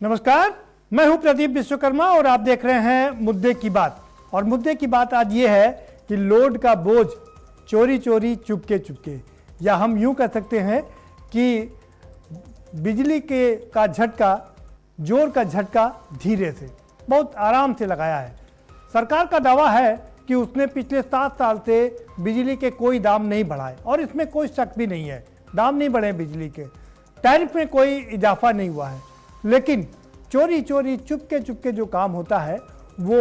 नमस्कार, मैं हूं प्रदीप विश्वकर्मा और आप देख रहे हैं मुद्दे की बात। और मुद्दे की बात आज ये है कि लोड का बोझ चोरी चोरी चुपके चुपके, या हम यूं कह सकते हैं कि बिजली के का झटका, जोर का झटका धीरे से, बहुत आराम से लगाया है। सरकार का दावा है कि उसने पिछले 7 साल से बिजली के कोई दाम नहीं बढ़ाए और इसमें कोई शक भी नहीं है। दाम नहीं बढ़े बिजली के, टैरिफ में कोई इजाफा नहीं हुआ है, लेकिन चोरी चोरी चुपके चुपके जो काम होता है वो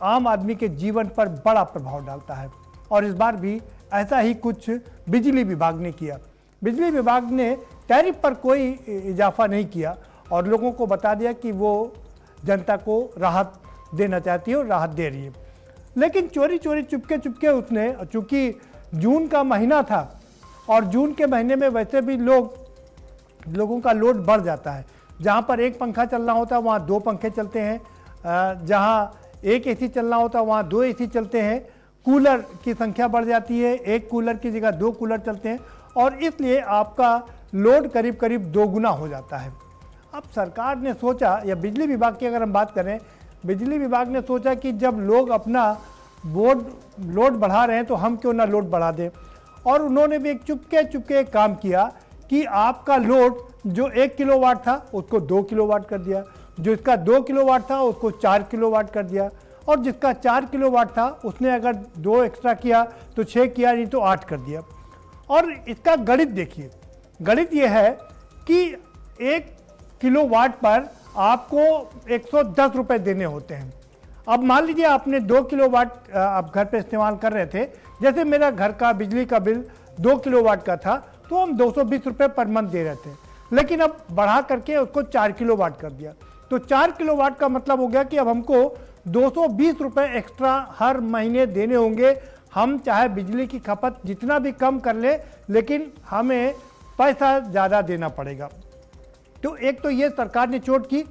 आम आदमी के जीवन पर बड़ा प्रभाव डालता है। और इस बार भी ऐसा ही कुछ बिजली विभाग ने किया। बिजली विभाग ने टैरिफ पर कोई इजाफा नहीं किया और लोगों को बता दिया कि वो जनता को राहत देना चाहती है और राहत दे रही है। लेकिन चोरी चोरी चुपके चुपके उसने, चूँकि जून का महीना था और जून के महीने में वैसे भी लोगों का लोड बढ़ जाता है। जहाँ पर एक पंखा चलना होता है वहाँ 2 पंखे चलते हैं, जहाँ एक एसी चलना होता है वहाँ 2 एसी चलते हैं, कूलर की संख्या बढ़ जाती है, एक कूलर की जगह 2 कूलर चलते हैं और इसलिए आपका लोड करीब करीब 2 गुना हो जाता है। अब सरकार ने सोचा, या बिजली विभाग की अगर हम बात करें, बिजली विभाग ने सोचा कि जब लोग अपना लोड बढ़ा रहे हैं तो हम क्यों ना लोड बढ़ा दें। और उन्होंने भी एक चुपके चुपके काम किया कि आपका लोड जो 1 किलोवाट था उसको 2 किलोवाट कर दिया, जो इसका 2 किलोवाट था उसको 4 किलोवाट कर दिया, और जिसका 4 किलोवाट था उसने अगर 2 एक्स्ट्रा किया तो 6 किया, नहीं तो 8 कर दिया। और इसका गणित देखिए, गणित ये है कि 1 किलोवाट पर आपको 110 रुपये देने होते हैं। अब मान लीजिए आपने 2 किलोवाट आप घर पे इस्तेमाल कर रहे थे, जैसे मेरा घर का बिजली का बिल 2 किलोवाट का था तो हम 220 रुपये पर मंथ दे रहे थे, लेकिन अब बढ़ा करके उसको 4 किलोवाट कर दिया। तो 4 किलोवाट का मतलब हो गया कि अब हमको 220 रुपये एक्स्ट्रा हर महीने देने होंगे। हम चाहे बिजली की खपत जितना भी कम कर ले, लेकिन हमें पैसा ज़्यादा देना पड़ेगा। तो एक तो ये सरकार ने चोट की,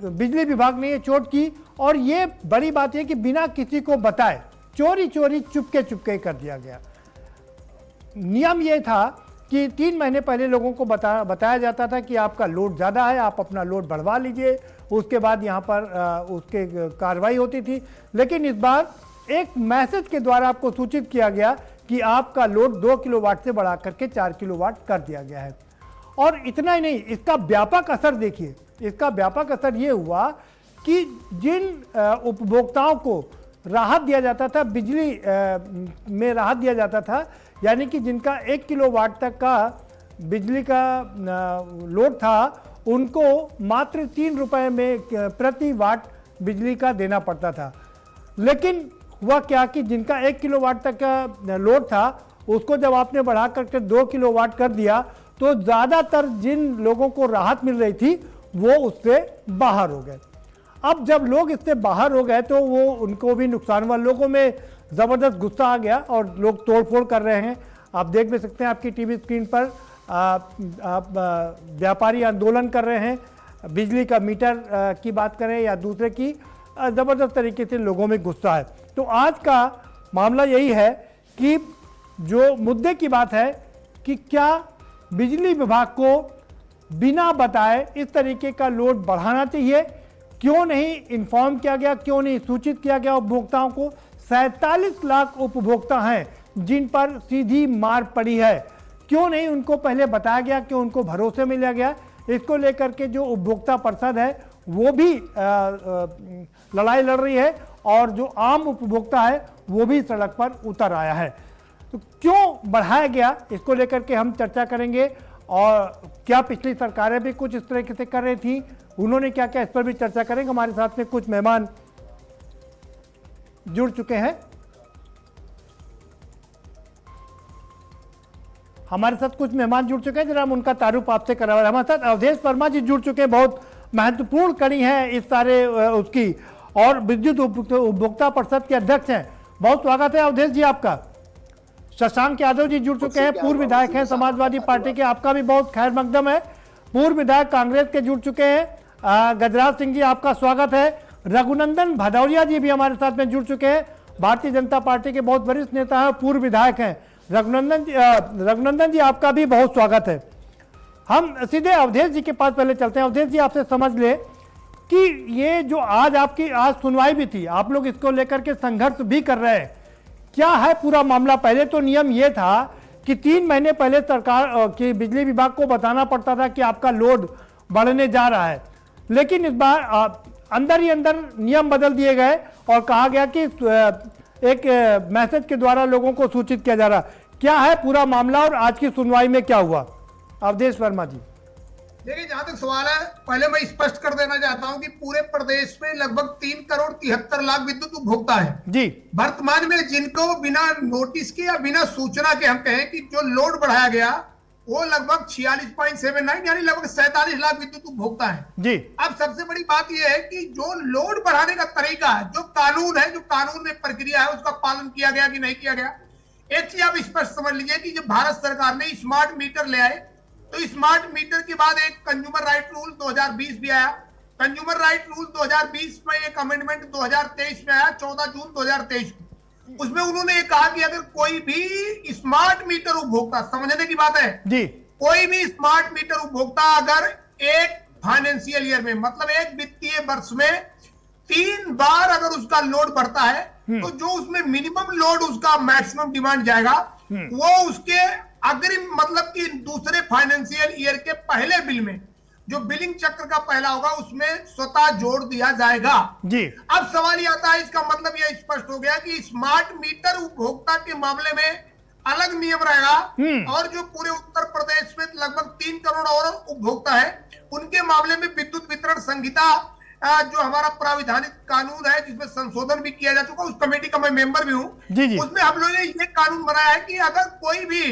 बिजली विभाग ने ये चोट की, और ये बड़ी बात है कि बिना किसी को बताए चोरी चोरी चुपके चुपके कर दिया गया। नियम ये था कि 3 महीने पहले लोगों को बताया जाता था कि आपका लोड ज़्यादा है, आप अपना लोड बढ़वा लीजिए, उसके बाद यहाँ पर उसके कार्रवाई होती थी। लेकिन इस बार एक मैसेज के द्वारा आपको सूचित किया गया कि आपका लोड 2 किलोवाट से बढ़ा करके 4 किलोवाट कर दिया गया है। और इतना ही नहीं, इसका व्यापक असर देखिए। इसका व्यापक असर ये हुआ कि जिन उपभोक्ताओं को राहत दिया जाता था, बिजली में राहत दिया जाता था, यानी कि जिनका 1 किलोवाट तक का बिजली का लोड था, उनको मात्र 3 रुपये में प्रति वाट बिजली का देना पड़ता था। लेकिन हुआ क्या कि जिनका 1 किलोवाट तक का लोड था, उसको जब आपने बढ़ा करके 2 किलोवाट कर दिया तो ज़्यादातर जिन लोगों को राहत मिल रही थी वो उससे बाहर हो गए। अब जब लोग इससे बाहर हो गए तो वो उनको भी नुकसान हुआ। लोगों में ज़बरदस्त गुस्सा आ गया और लोग तोड़फोड़ कर रहे हैं। आप देख भी सकते हैं आपकी टीवी स्क्रीन पर, व्यापारी आंदोलन कर रहे हैं, बिजली का मीटर की बात करें या दूसरे की, ज़बरदस्त तरीके से लोगों में गुस्सा है। तो आज का मामला यही है कि जो मुद्दे की बात है कि क्या बिजली विभाग को बिना बताए इस तरीके का लोड बढ़ाना चाहिए, क्यों नहीं इन्फॉर्म किया गया, क्यों नहीं सूचित किया गया उपभोक्ताओं को। 47 लाख उपभोक्ता हैं जिन पर सीधी मार पड़ी है, क्यों नहीं उनको पहले बताया गया, क्यों उनको भरोसे में लिया गया। इसको लेकर के जो उपभोक्ता परिषद है वो भी लड़ाई लड़ रही है और जो आम उपभोक्ता है वो भी सड़क पर उतर आया है। तो क्यों बढ़ाया गया, इसको लेकर के हम चर्चा करेंगे। और क्या पिछली सरकारें भी कुछ इस तरीके से कर रही थी, उन्होंने क्या क्या, इस पर भी चर्चा करेंगे। हमारे साथ में कुछ मेहमान जुड़ चुके हैं। जरा हम उनका तारुफ आपसे करा। हमारे साथ अवधेश वर्मा जी जुड़ चुके हैं, बहुत महत्वपूर्ण कड़ी है इस सारे उसकी, और विद्युत उपभोक्ता परिषद के अध्यक्ष हैं। बहुत स्वागत है अवधेश जी आपका। शशांक यादव जी जुड़ चुके हैं, पूर्व विधायक हैं समाजवादी पार्टी के, आपका भी बहुत खैर मकदम है। पूर्व विधायक कांग्रेस के जुड़ चुके हैं, गजराज सिंह जी आपका स्वागत है। रघुनंदन भदौरिया जी भी हमारे साथ में जुड़ चुके हैं, भारतीय जनता पार्टी के बहुत वरिष्ठ नेता हैं, पूर्व विधायक हैं। रघुनंदन जी आपका भी बहुत स्वागत है। हम सीधे अवधेश जी के पास पहले चलते हैं। अवधेश जी, आपसे समझ ले कि ये जो आज सुनवाई भी थी, आप लोग इसको लेकर के संघर्ष भी कर रहे हैं, क्या है पूरा मामला? पहले तो नियम ये था कि 3 महीने पहले सरकार की बिजली विभाग को बताना पड़ता था कि आपका लोड बढ़ने जा रहा है, लेकिन इस बार अंदर ही अंदर नियम बदल दिए गए और कहा गया कि एक मैसेज के द्वारा लोगों को सूचित किया जा रहा। क्या है पूरा मामला और आज की सुनवाई में क्या हुआ? अवधेश वर्मा जी। देखिए, जहां तक सवाल है, पहले मैं स्पष्ट कर देना चाहता हूं कि पूरे प्रदेश में लगभग 3,73,00,000 विद्युत उपभोक्ता है जी। वर्तमान में जिनको बिना नोटिस के या बिना सूचना के हम कहें कि जो लोड बढ़ाया गया वो लगभग 46.79 यानी लगभग 47 लाख विद्युत उपभोक्ता है जी। अब सबसे बड़ी बात यह है कि जो लोड बढ़ाने का तरीका है, जो कानून है, जो कानून में प्रक्रिया है, उसका पालन किया गया कि नहीं किया गया। एक चीज आप स्पष्ट समझ लीजिए कि जब भारत सरकार ने स्मार्ट मीटर ले आए तो स्मार्ट मीटर के बाद एक कंज्यूमर राइट रूल 2020 भी आया। कंज्यूमर राइट रूल 2020 में एक अमेंडमेंट 2023 में आया, 14 जून 2023 को। उसमें उन्होंने ये कहा कि अगर कोई भी स्मार्ट मीटर उपभोक्ता, समझने की बात है जी, कोई भी स्मार्ट मीटर उपभोक्ता अगर एक फाइनेंशियल ईयर में, मतलब एक वित्तीय वर्ष में 3 बार अगर उसका लोड बढ़ता है तो जो उसमें मिनिमम लोड उसका मैक्सिमम डिमांड जाएगा वो उसके अग्रिम, मतलब कि दूसरे फाइनेंशियल ईयर के पहले बिल में, जो बिलिंग चक्र का पहला होगा, उसमें स्वतः जोड़ दिया जाएगा जी। अब सवाल ये आता है, इसका मतलब यह स्पष्ट हो गया कि स्मार्ट मीटर उपभोक्ता के मामले में अलग नियम रहेगा और जो पूरे उत्तर प्रदेश में लगभग 3 करोड़ और उपभोक्ता है उनके मामले में विद्युत वितरण संहिता जो हमारा प्राविधानिक कानून है जिसमें संशोधन भी किया जा चुका, उस कमेटी का मैं मेंबर भी हूं, उसमें हम लोगों ने ये कानून बनाया है कि अगर कोई भी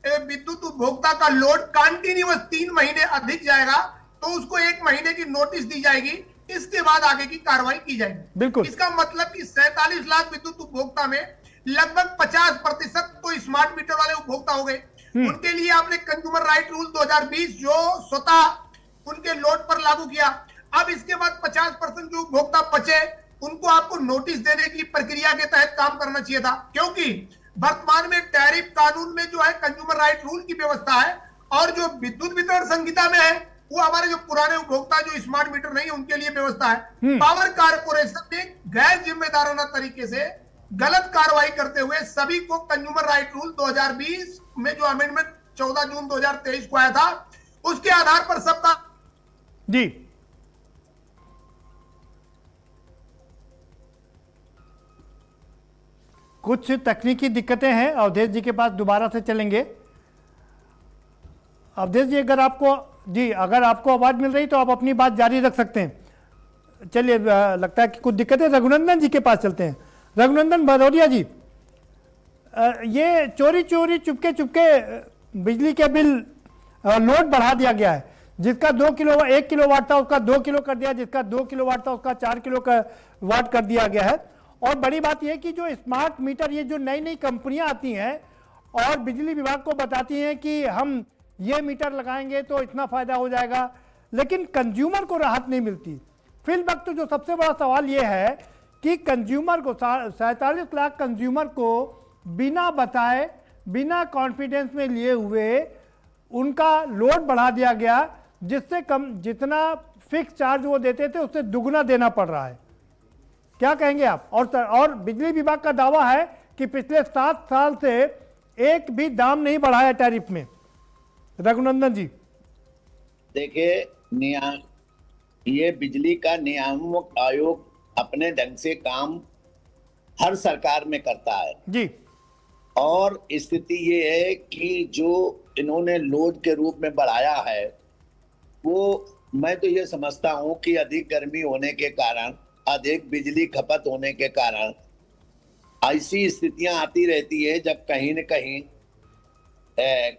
विद्युत उपभोक्ता का लोड कंटिन्यूअस 3 महीने अधिक जाएगा तो उसको 1 महीने की नोटिस दी जाएगी, इसके बाद आगे की कार्रवाई की जाएगी। बिल्कुल। इसका मतलब कि 47 लाख विद्युत उपभोक्ता में लगभग 50% तो स्मार्ट मीटर वाले उपभोक्ता हो गए। उनके लिए आपने कंज्यूमर राइट रूल 2020 जो स्वतः उनके लोड पर लागू किया। अब इसके बाद 50% जो उपभोक्ता बचे उनको आपको नोटिस देने की प्रक्रिया के तहत काम करना चाहिए था, क्योंकि वर्तमान में टैरिफ कानून में जो है कंज्यूमर राइट रूल की व्यवस्था है और जो विद्युत वितरण संहिता में है वो हमारे जो पुराने उपभोक्ता जो स्मार्ट मीटर नहीं है उनके लिए व्यवस्था है। पावर कारपोरेशन ने गैर जिम्मेदाराना तरीके से गलत कार्रवाई करते हुए सभी को कंज्यूमर राइट रूल 2020 में जो अमेंडमेंट 14 जून 2023 को आया था उसके आधार पर सबका जी कुछ तकनीकी दिक्कतें हैं। अवधेश जी के पास दोबारा से चलेंगे। अवधेश जी, अगर आपको आवाज मिल रही तो आप अपनी बात जारी रख सकते हैं। चलिए, लगता है कि कुछ दिक्कतें। रघुनंदन जी के पास चलते हैं। रघुनंदन भदौरिया जी, ये चोरी चोरी चुपके चुपके बिजली के बिल लोड बढ़ा दिया गया है। जिसका 1 किलोवाट था उसका 2 किलो कर दिया, जिसका 2 किलोवाट था उसका 4 किलो का वाट कर दिया गया है। और बड़ी बात यह कि जो स्मार्ट मीटर, ये जो नई नई कंपनियां आती हैं और बिजली विभाग को बताती हैं कि हम ये मीटर लगाएंगे तो इतना फायदा हो जाएगा, लेकिन कंज्यूमर को राहत नहीं मिलती। फिल वक्त जो सबसे बड़ा सवाल ये है कि कंज्यूमर को 47 लाख कंज्यूमर को बिना बताए, बिना कॉन्फिडेंस में लिए हुए उनका लोड बढ़ा दिया गया, जिससे कम, जितना फिक्स चार्ज वो देते थे उससे दुगना देना पड़ रहा है। क्या कहेंगे आप? और बिजली विभाग का दावा है कि पिछले 7 साल से एक भी दाम नहीं बढ़ाया टैरिफ में। रघुनंदन जी, देखिए, ये बिजली का नियामक आयोग अपने ढंग से काम हर सरकार में करता है जी। और स्थिति ये है कि जो इन्होंने लोड के रूप में बढ़ाया है वो, मैं तो ये समझता हूं कि अधिक गर्मी होने के कारण, अधिक बिजली खपत होने के कारण ऐसी स्थितियां आती रहती है जब कहीं न कहीं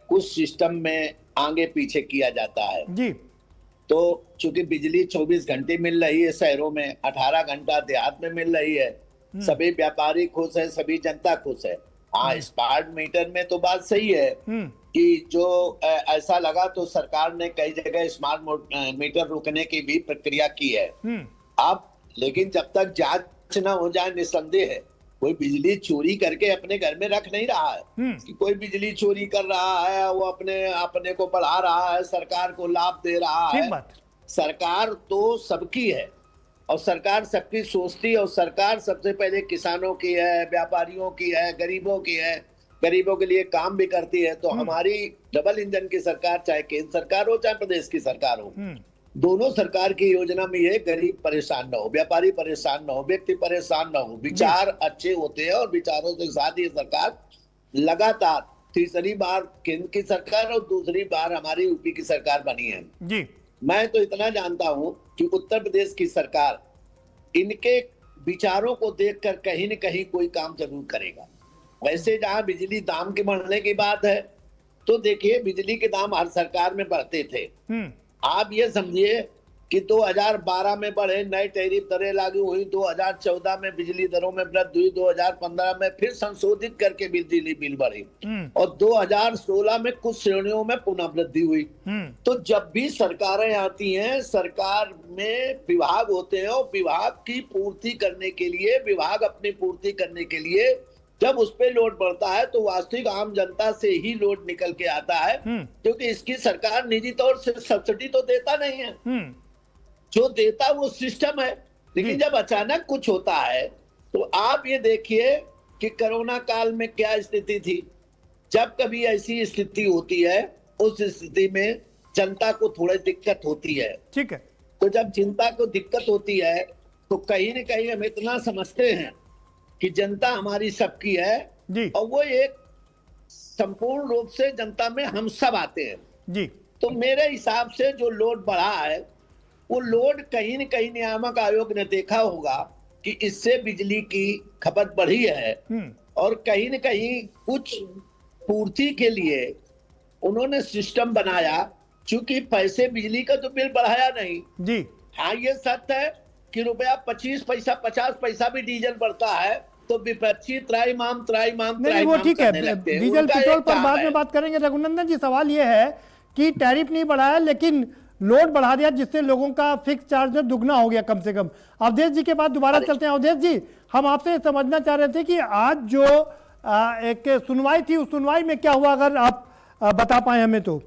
कुछ सिस्टम में आगे पीछे किया जाता है जी। तो चूंकि बिजली 24 घंटे मिल रही है शहरों में, 18 घंटा देहात में मिल रही है, सभी व्यापारी खुश है, सभी जनता खुश है। हाँ, स्मार्ट मीटर में तो बात सही है कि जो ऐसा लगा तो सरकार ने कई जगह स्मार्ट मीटर रुकने की भी प्रक्रिया की है। अब लेकिन जब तक जांच न हो जाए, निस्संदेह है कोई बिजली चोरी करके अपने घर में रख नहीं रहा है कि कोई बिजली चोरी कर रहा है, वो अपने को बढ़ा रहा है, सरकार को लाभ दे रहा है। सरकार तो सबकी है और सरकार सबकी सोचती है, और सरकार सबसे पहले किसानों की है, व्यापारियों की है, गरीबों की है, गरीबों के लिए काम भी करती है। तो हमारी डबल इंजन की सरकार, चाहे केंद्र सरकार हो चाहे प्रदेश की सरकार हो, दोनों सरकार की योजना में ये गरीब परेशान ना हो, व्यापारी परेशान ना हो, व्यक्ति परेशान ना हो, विचार अच्छे होते हैं और विचारों के साथ ये सरकार लगातार तीसरी बार केंद्र की सरकार और दूसरी बार हमारी यूपी की सरकार बनी है जी। मैं तो इतना जानता हूं कि उत्तर प्रदेश की सरकार इनके विचारों को देखकर कहीं न कहीं कोई काम जरूर करेगा। वैसे जहां बिजली दाम के बढ़ने की बात है, तो देखिए बिजली के दाम हर सरकार में बढ़ते थे। आप ये समझिए कि 2012 में बढ़े, नई टैरिफ दरें लागू हुई, 2014 में बिजली दरों में वृद्धि हुई, 2015 में फिर संशोधित करके बिजली बिल बढ़ी और 2016 में कुछ श्रेणियों में पुनः वृद्धि हुई। तो जब भी सरकारें आती हैं, सरकार में विभाग होते हैं और विभाग की पूर्ति करने के लिए, विभाग अपनी पूर्ति करने के लिए जब उस पे लोड बढ़ता है तो वास्तविक आम जनता से ही लोड निकल के आता है, क्योंकि इसकी सरकार निजी तौर से सब्सिडी तो देता नहीं है, जो देता वो सिस्टम है। लेकिन जब अचानक कुछ होता है तो आप ये देखिए कि कोरोना काल में क्या स्थिति थी। जब कभी ऐसी स्थिति होती है, उस स्थिति में जनता को थोड़ी दिक्कत होती है, ठीक है। तो जब जनता को दिक्कत होती है तो कहीं न कहीं हम इतना समझते हैं कि जनता हमारी सबकी है जी, और वो एक संपूर्ण रूप से जनता में हम सब आते हैं जी। तो मेरे हिसाब से जो लोड बढ़ा है, वो लोड कहीं न कहीं नियामक आयोग ने देखा होगा कि इससे बिजली की खपत बढ़ी है और कहीं न कहीं कुछ पूर्ति के लिए उन्होंने सिस्टम बनाया। चूंकि पैसे बिजली का तो बिल बढ़ाया नहीं जी। हाँ, ये सत्य है कि रुपया 25 पैसा 50 पैसा भी डीजल बढ़ता है तो विपक्षी त्राईमाम वो ठीक है, डीजल पेट्रोल पर बाद में बात करेंगे। रघुनंदन जी, सवाल ये है कि टैरिफ नहीं बढ़ाया लेकिन लोड बढ़ा दिया, जिससे लोगों का फिक्स चार्ज दुगना हो गया कम से कम। अवधेश जी के बाद दोबारा चलते हैं। अवधेश जी, हम आपसे समझना चाह रहे थे कि आज जो एक सुनवाई थी, उस सुनवाई में क्या हुआ, अगर आप बता पाए हमें तो।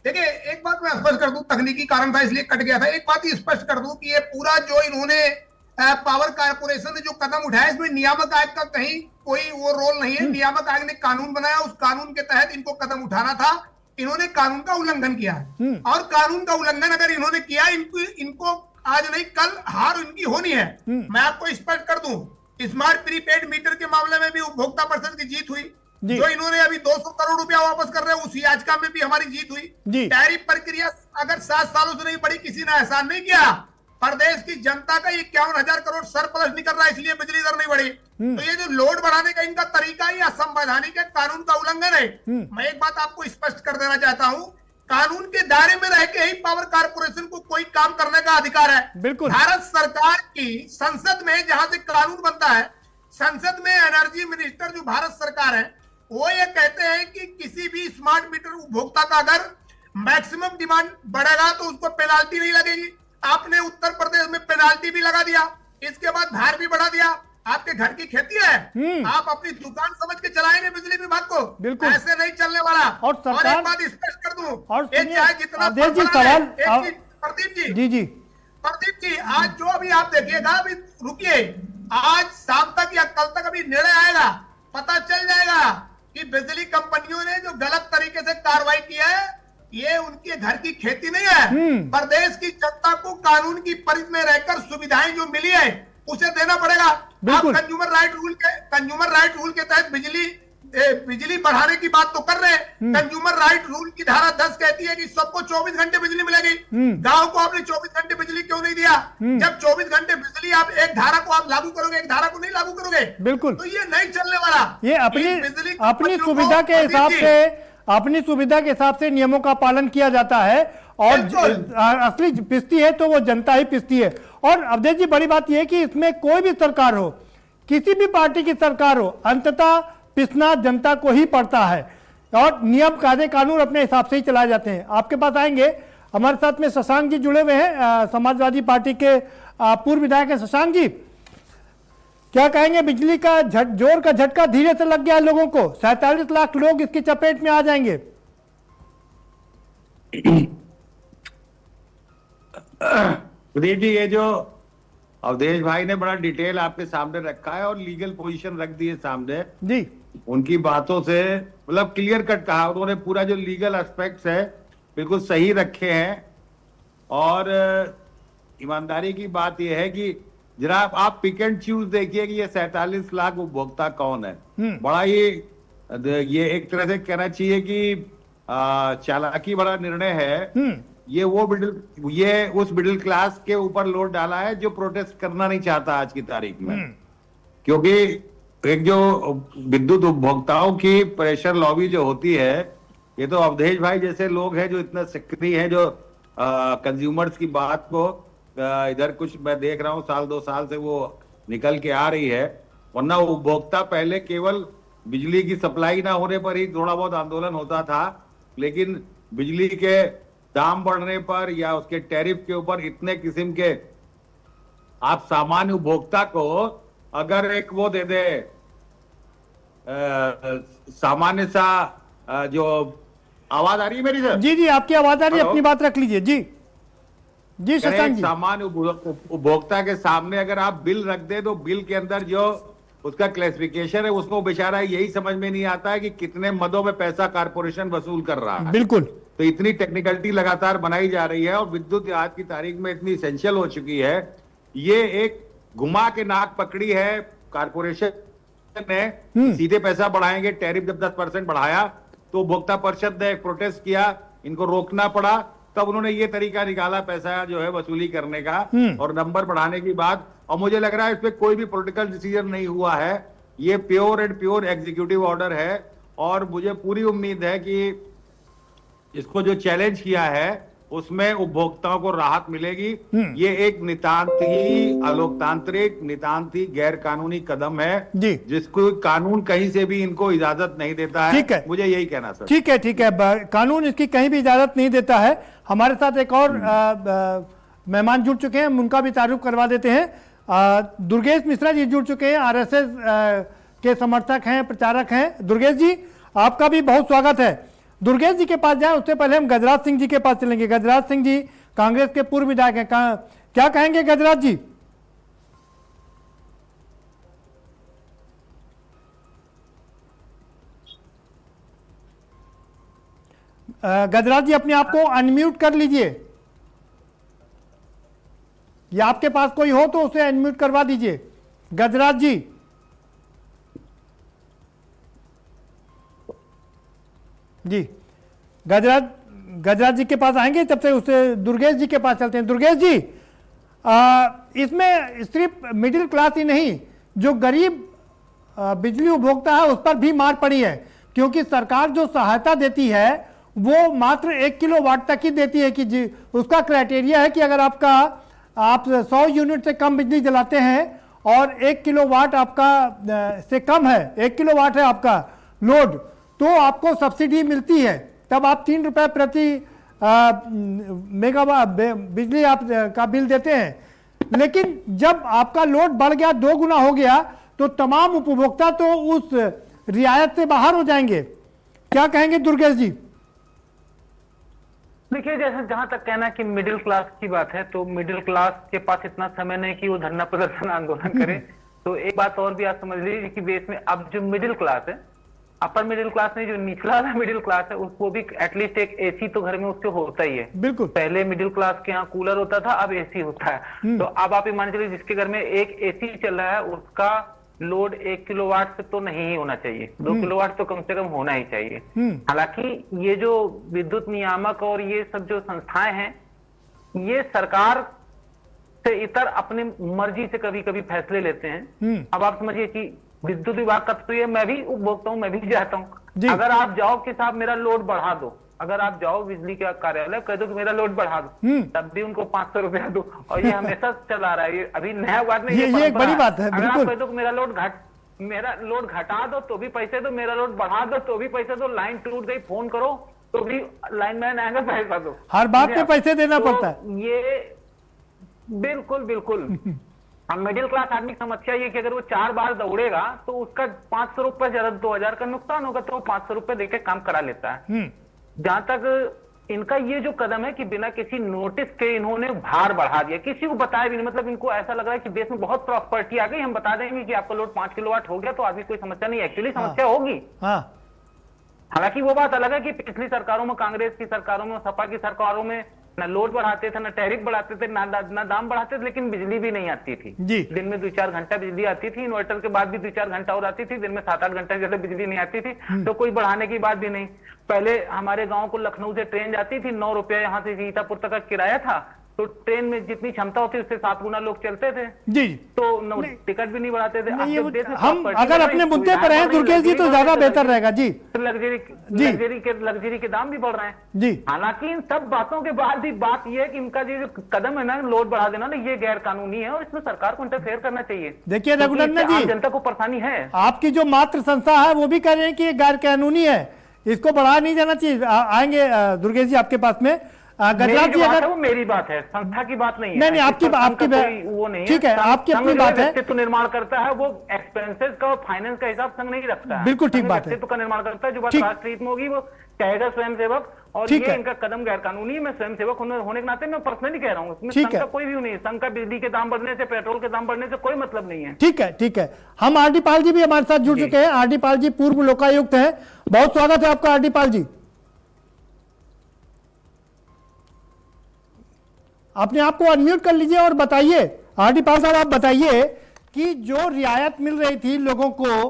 देखिए, एक बात मैं स्पष्ट कर दूं, तकनीकी कारण था इसलिए कट गया था। एक बात ही स्पष्ट कर दूं कि ये पूरा जो इन्होंने पावर कारपोरेशन ने जो कदम उठाया, इसमें नियामक आयोग का कहीं कोई वो रोल नहीं है। नियामक आयोग ने कानून बनाया, उस कानून के तहत इनको कदम उठाना था। इन्होंने कानून का उल्लंघन किया है और कानून का उल्लंघन अगर इन्होंने किया, इनको आज नहीं कल हार इनकी होनी है। मैं आपको स्पष्ट कर दूं, स्मार्ट प्रीपेड मीटर के मामले में भी उपभोक्ता परिषद की जीत हुई, जो इन्होंने अभी 200 करोड़ रुपया वापस कर रहे हैं, उस याचिका में भी हमारी जीत हुई। टैरिफ प्रक्रिया अगर 7 सालों से नहीं बढ़ी, किसी ने एहसान नहीं किया। प्रदेश की जनता का 51,000 करोड़ सरप्लस निकल रहा है, इसलिए बिजली दर नहीं बढ़ी। तो ये जो लोड बढ़ाने का इनका तरीका ही असंवैधानिक है, कानून का उल्लंघन है। मैं एक बात आपको स्पष्ट कर देना चाहता हूं, कानून के दायरे में रह के ही पावर कारपोरेशन को कोई काम करने का अधिकार है। बिल्कुल, भारत सरकार की संसद में जहां से कानून बनता है, संसद में एनर्जी मिनिस्टर जो भारत सरकार है, वो ये कहते हैं कि किसी भी स्मार्ट मीटर उपभोक्ता का अगर मैक्सिमम डिमांड बढ़ेगा तो उसको पेनाल्टी नहीं लगेगी। आपने उत्तर प्रदेश में पेनाल्टी भी लगा दिया, इसके बाद भार भी बढ़ा दिया। आपके घर की खेती है, आप अपनी दुकान समझ के चलाएंगे बिजली विभाग को, बिल्कुल ऐसे नहीं चलने वाला। और एक बात स्पष्ट कर दूं, चाहे जितना प्रदीप जी आज जो अभी आप देखिएगा, अभी रुकिए, आज शाम तक या कल तक अभी निर्णय आएगा, पता चल जाएगा कि बिजली कंपनियों ने जो गलत तरीके से कार्रवाई किया है, ये उनके घर की खेती नहीं है। प्रदेश की जनता को कानून की परिधि में रहकर सुविधाएं जो मिली है उसे देना पड़ेगा। आप कंज्यूमर राइट रूल के तहत बिजली बढ़ाने की बात तो कर रहे हैं। कंज्यूमर राइट रूल की धारा 10 कहती है कि सबको 24 घंटे बिजली मिलेगी। गांव को आपने 24 घंटे बिजली क्यों नहीं दिया? जब 24 घंटे बिजली आप एक धारा को आप लागू करोगे, एक धारा को नहीं लागू करोगे, बिल्कुल, तो ये नहीं चलने वाला। ये अपनी सुविधा के हिसाब से, अपनी सुविधा के हिसाब से नियमों का पालन किया जाता है और असली पिसती है तो वो जनता ही पिसती है। और अवधेश जी, बड़ी बात यह है कि इसमें कोई भी सरकार हो, किसी भी पार्टी की सरकार हो, अंततः पिसना जनता को ही पड़ता है और नियम कायदे कानून अपने हिसाब से ही चलाए जाते हैं। आपके पास आएंगे, हमारे साथ में शशांक जी जुड़े हुए हैं, समाजवादी पार्टी के पूर्व विधायक हैं। शशांक जी, क्या कहेंगे, बिजली का जोर का झटका धीरे से लग गया लोगों को, 47 लाख लोग इसकी चपेट में आ जाएंगे। प्रदीप जी, ये जो अवधेश भाई ने बड़ा डिटेल आपके सामने रखा है और लीगल पोजीशन रख दी है सामने जी, उनकी बातों से मतलब क्लियर कट कहा उन्होंने, पूरा जो लीगल एस्पेक्ट्स है बिल्कुल सही रखे हैं। और ईमानदारी की बात यह है कि जरा आप पिक एंड चूज देखिए कि ये 47 लाख उपभोक्ता कौन है। बड़ा ये एक तरह से कहना चाहिए कि चालाकी भरा निर्णय है। ये उस मिडिल क्लास के ऊपर लोड डाला है जो प्रोटेस्ट करना नहीं चाहता आज की तारीख में, क्योंकि एक जो विद्युत उपभोक्ताओं की प्रेशर लॉबी जो होती है, ये तो अवधेश भाई जैसे लोग हैं जो इतना सक्रिय है, जो कंज्यूमर्स की बात को इधर कुछ मैं देख रहा हूँ 1-2 साल से वो निकल के आ रही है। वरना उपभोक्ता पहले केवल बिजली की सप्लाई ना होने पर ही थोड़ा बहुत आंदोलन होता था, लेकिन बिजली के दाम बढ़ने पर या उसके टैरिफ के ऊपर इतने किस्म के आप सामान्य उपभोक्ता को अगर एक वो दे दे सामान्य सा जो आवाज आ रही है मेरी सर? जी जी, आपकी आवाज आ रही है, अपनी बात रख लीजिए। जी जी शशांक जी, सामान्य उपभोक्ता के सामने अगर आप बिल रख दे तो बिल के अंदर जो उसका क्लासिफिकेशन है उसको बेचारा यही समझ में नहीं आता है कि कितने मदों में पैसा कारपोरेशन वसूल कर रहा है। बिल्कुल। तो इतनी टेक्निकलिटी लगातार बनाई जा रही है और विद्युत आज की तारीख में इतनी एसेंशियल हो चुकी है। ये एक घुमा के नाक पकड़ी है कारपोरेशन ने, सीधे पैसा बढ़ाएंगे। टैरिफ जब 10% बढ़ाया तो उपभोक्ता परिषद ने प्रोटेस्ट किया, इनको रोकना पड़ा, तब उन्होंने ये तरीका निकाला पैसा जो है वसूली करने का और नंबर बढ़ाने की बात। और मुझे लग रहा है इसमें कोई भी पॉलिटिकल डिसीजन नहीं हुआ है, ये pure and pure executive order है। और मुझे पूरी उम्मीद है कि इसको जो चैलेंज किया है उसमें उपभोक्ताओं को राहत मिलेगी। ये एक नितांत ही अलोकतांत्रिक, नितांत ही गैर कानूनी कदम है जिसको कानून कहीं से भी इनको इजाजत नहीं देता है। ठीक है, मुझे यही कहना सर। ठीक है, ठीक है, कानून इसकी कहीं भी इजाजत नहीं देता है। हमारे साथ एक और मेहमान जुड़ चुके हैं, उनका भी तारुफ करवा देते हैं। दुर्गेश मिश्रा जी जुड़ चुके हैं, आरएसएस के समर्थक हैं, प्रचारक हैं। दुर्गेश जी, आपका भी बहुत स्वागत है। दुर्गेश जी के पास जाए उससे पहले हम गजराज सिंह जी के पास चलेंगे। गजराज सिंह जी कांग्रेस के पूर्व विधायक हैं, क्या कहेंगे गजराज जी? गजराज जी, अपने आप को अनम्यूट कर लीजिए, या आपके पास कोई हो तो उसे अनम्यूट करवा दीजिए। गजराज जी, जी गजराज जी के पास आएंगे, तब से उससे दुर्गेश जी के पास चलते हैं। दुर्गेश जी, इसमें सिर्फ मिडिल क्लास ही नहीं, जो गरीब बिजली उपभोक्ता है उस पर भी मार पड़ी है, क्योंकि सरकार जो सहायता देती है वो मात्र 1 किलोवाट तक ही देती है। कि उसका क्राइटेरिया है कि अगर आप 100 यूनिट से कम बिजली जलाते हैं और 1 किलोवाट आपका से कम है, 1 किलोवाट है आपका लोड, तो आपको सब्सिडी मिलती है। तब आप 3 रुपए प्रति मेगावाट बिजली आप का बिल देते हैं। लेकिन जब आपका लोड बढ़ गया, 2 गुना हो गया, तो तमाम उपभोक्ता तो उस रियायत से बाहर हो जाएंगे। क्या कहेंगे दुर्गेश जी? देखिए, जैसे जहां तक कहना कि मिडिल क्लास की बात है, तो मिडिल क्लास के पास इतना समय नहीं कि वो धरना प्रदर्शन आंदोलन करे। तो एक बात और भी आप समझ लीजिए कि देश में अब जो मिडिल क्लास है, अपर मिडिल क्लास नहीं, जो निचला मिडिल क्लास है, उसको भी एटलीस्ट एक एसी तो घर में उसके होता ही है। बिल्कुल। पहले मिडिल क्लास के यहाँ कूलर होता था, अब एसी होता है। तो अब आप ये मान चलिए जिसके घर में एक एसी चल रहा है उसका लोड 1 किलोवाट से तो नहीं ही होना चाहिए, 2 किलोवाट तो कम से कम होना ही चाहिए। हालांकि ये जो विद्युत नियामक और ये सब जो संस्थाएं हैं, ये सरकार से इतर अपने मर्जी से कभी कभी फैसले लेते हैं। अब आप समझिए कि विद्युत विभाग का तो ये, मैं भी उपभोक्ता हूं, मैं भी जाता हूं। अगर आप जाओ कि साहब मेरा लोड बढ़ा दो, अगर आप जाओ बिजली का कार्यालय, कह दो कि मेरा लोड बढ़ा दो, तब भी उनको 500 रुपया दो। और ये हमेशा चला रहा है, ये अभी नया बात नहीं, ये एक बड़ी बात है। अगर आप कह दो कि मेरा लोड घटा दो तो भी पैसे दो, मेरा लोड बढ़ा दो तो भी पैसे दो, लाइन टूट गई फोन करो तो भी लाइन मैन आएगा, पैसा दो। हर बात पे पैसे देना पड़ता है। ये बिल्कुल बिल्कुल अब मिडिल क्लास आदमी की समस्या ये कि अगर वो 4 बार दौड़ेगा तो उसका 500 रुपए ज्यादा 2000 का नुकसान होगा, तो वो 500 रुपए देके काम करा लेता है। जहां तक इनका ये जो कदम है कि बिना किसी नोटिस के इन्होंने भार बढ़ा दिया, किसी को बताया भी नहीं, मतलब इनको ऐसा लग रहा है कि देश में बहुत प्रॉपर्टी आ गई, हम बता देंगे कि आपका लोड 5 किलोवाट हो गया तो अभी कोई समस्या नहीं। एक्चुअली समस्या होगी। हालांकि वो बात अलग है कि पिछली सरकारों में, कांग्रेस की सरकारों में, सपा की सरकारों में ना लोड बढ़ाते थे, ना टैरिफ बढ़ाते थे, ना दाम बढ़ाते थे, लेकिन बिजली भी नहीं आती थी। दिन में 2-4 घंटा बिजली आती थी, इन्वर्टर के बाद भी 2-4 घंटा और आती थी, दिन में 7-8 घंटा ज्यादा बिजली नहीं आती थी, तो कोई बढ़ाने की बात भी नहीं। पहले हमारे गांव को लखनऊ से ट्रेन जाती थी, 9 रुपया यहाँ से सीतापुर तक का किराया था, तो ट्रेन में जितनी क्षमता होती उससे 7 गुना लोग चलते थे जी, तो टिकट भी नहीं बढ़ाते थे। हम अगर अपने मुद्दे पर हैं दुर्गेश जी तो ज्यादा बेहतर रहेगा जी। लग्जरी के दाम भी बढ़ रहे हैं जी। हालांकि इन सब बातों के बाद भी बात यह है कि इनका जो कदम है ना लोड बढ़ा देना ना, ये गैर कानूनी है और इसमें सरकार को इंटरफेयर करना चाहिए। देखिए रघुनंदन जी, जनता को परेशानी है, आपकी जो मातृ संस्था है वो भी कह रहे हैं कि ये गैर कानूनी है, इसको बढ़ा नहीं जाना चाहिए। आएंगे दुर्गेश जी आपके पास में। गजराज जी, अगर वो मेरी बात है, संस्था की बात नहीं है। नहीं, आपकी वो नहीं, ठीक है, आपकी अपनी बात है। व्यक्तित्व निर्माण करता है वो, एक्सपेंसेस का और फाइनेंस का हिसाब संघ नहीं रखता है। बिल्कुल ठीक बात है। व्यक्तित्व का निर्माण करता है, जो बात राष्ट्रीय हित में होगी वो कहेगा स्वयंसेवक। और ये इनका कदम गैर कानूनी है। मैं स्वयंसेवक होने के नाते मैं पर्सनली कह रहा हूँ, इसमें संघ का कोई भी नहीं है। संघ का बिजली के दाम बढ़ने से, पेट्रोल के दाम बढ़ने से कोई मतलब नहीं है। ठीक है, ठीक है। हम आरडी पाल जी भी हमारे साथ जुड़ चुके हैं। आरडी पाल जी पूर्व लोकायुक्त हैं, बहुत स्वागत है आपका आरडी पाल जी। अपने आप को अनम्यूट कर लीजिए और बताइए, आरडी पाल साहब आप बताइए कि जो रियायत मिल रही थी लोगों को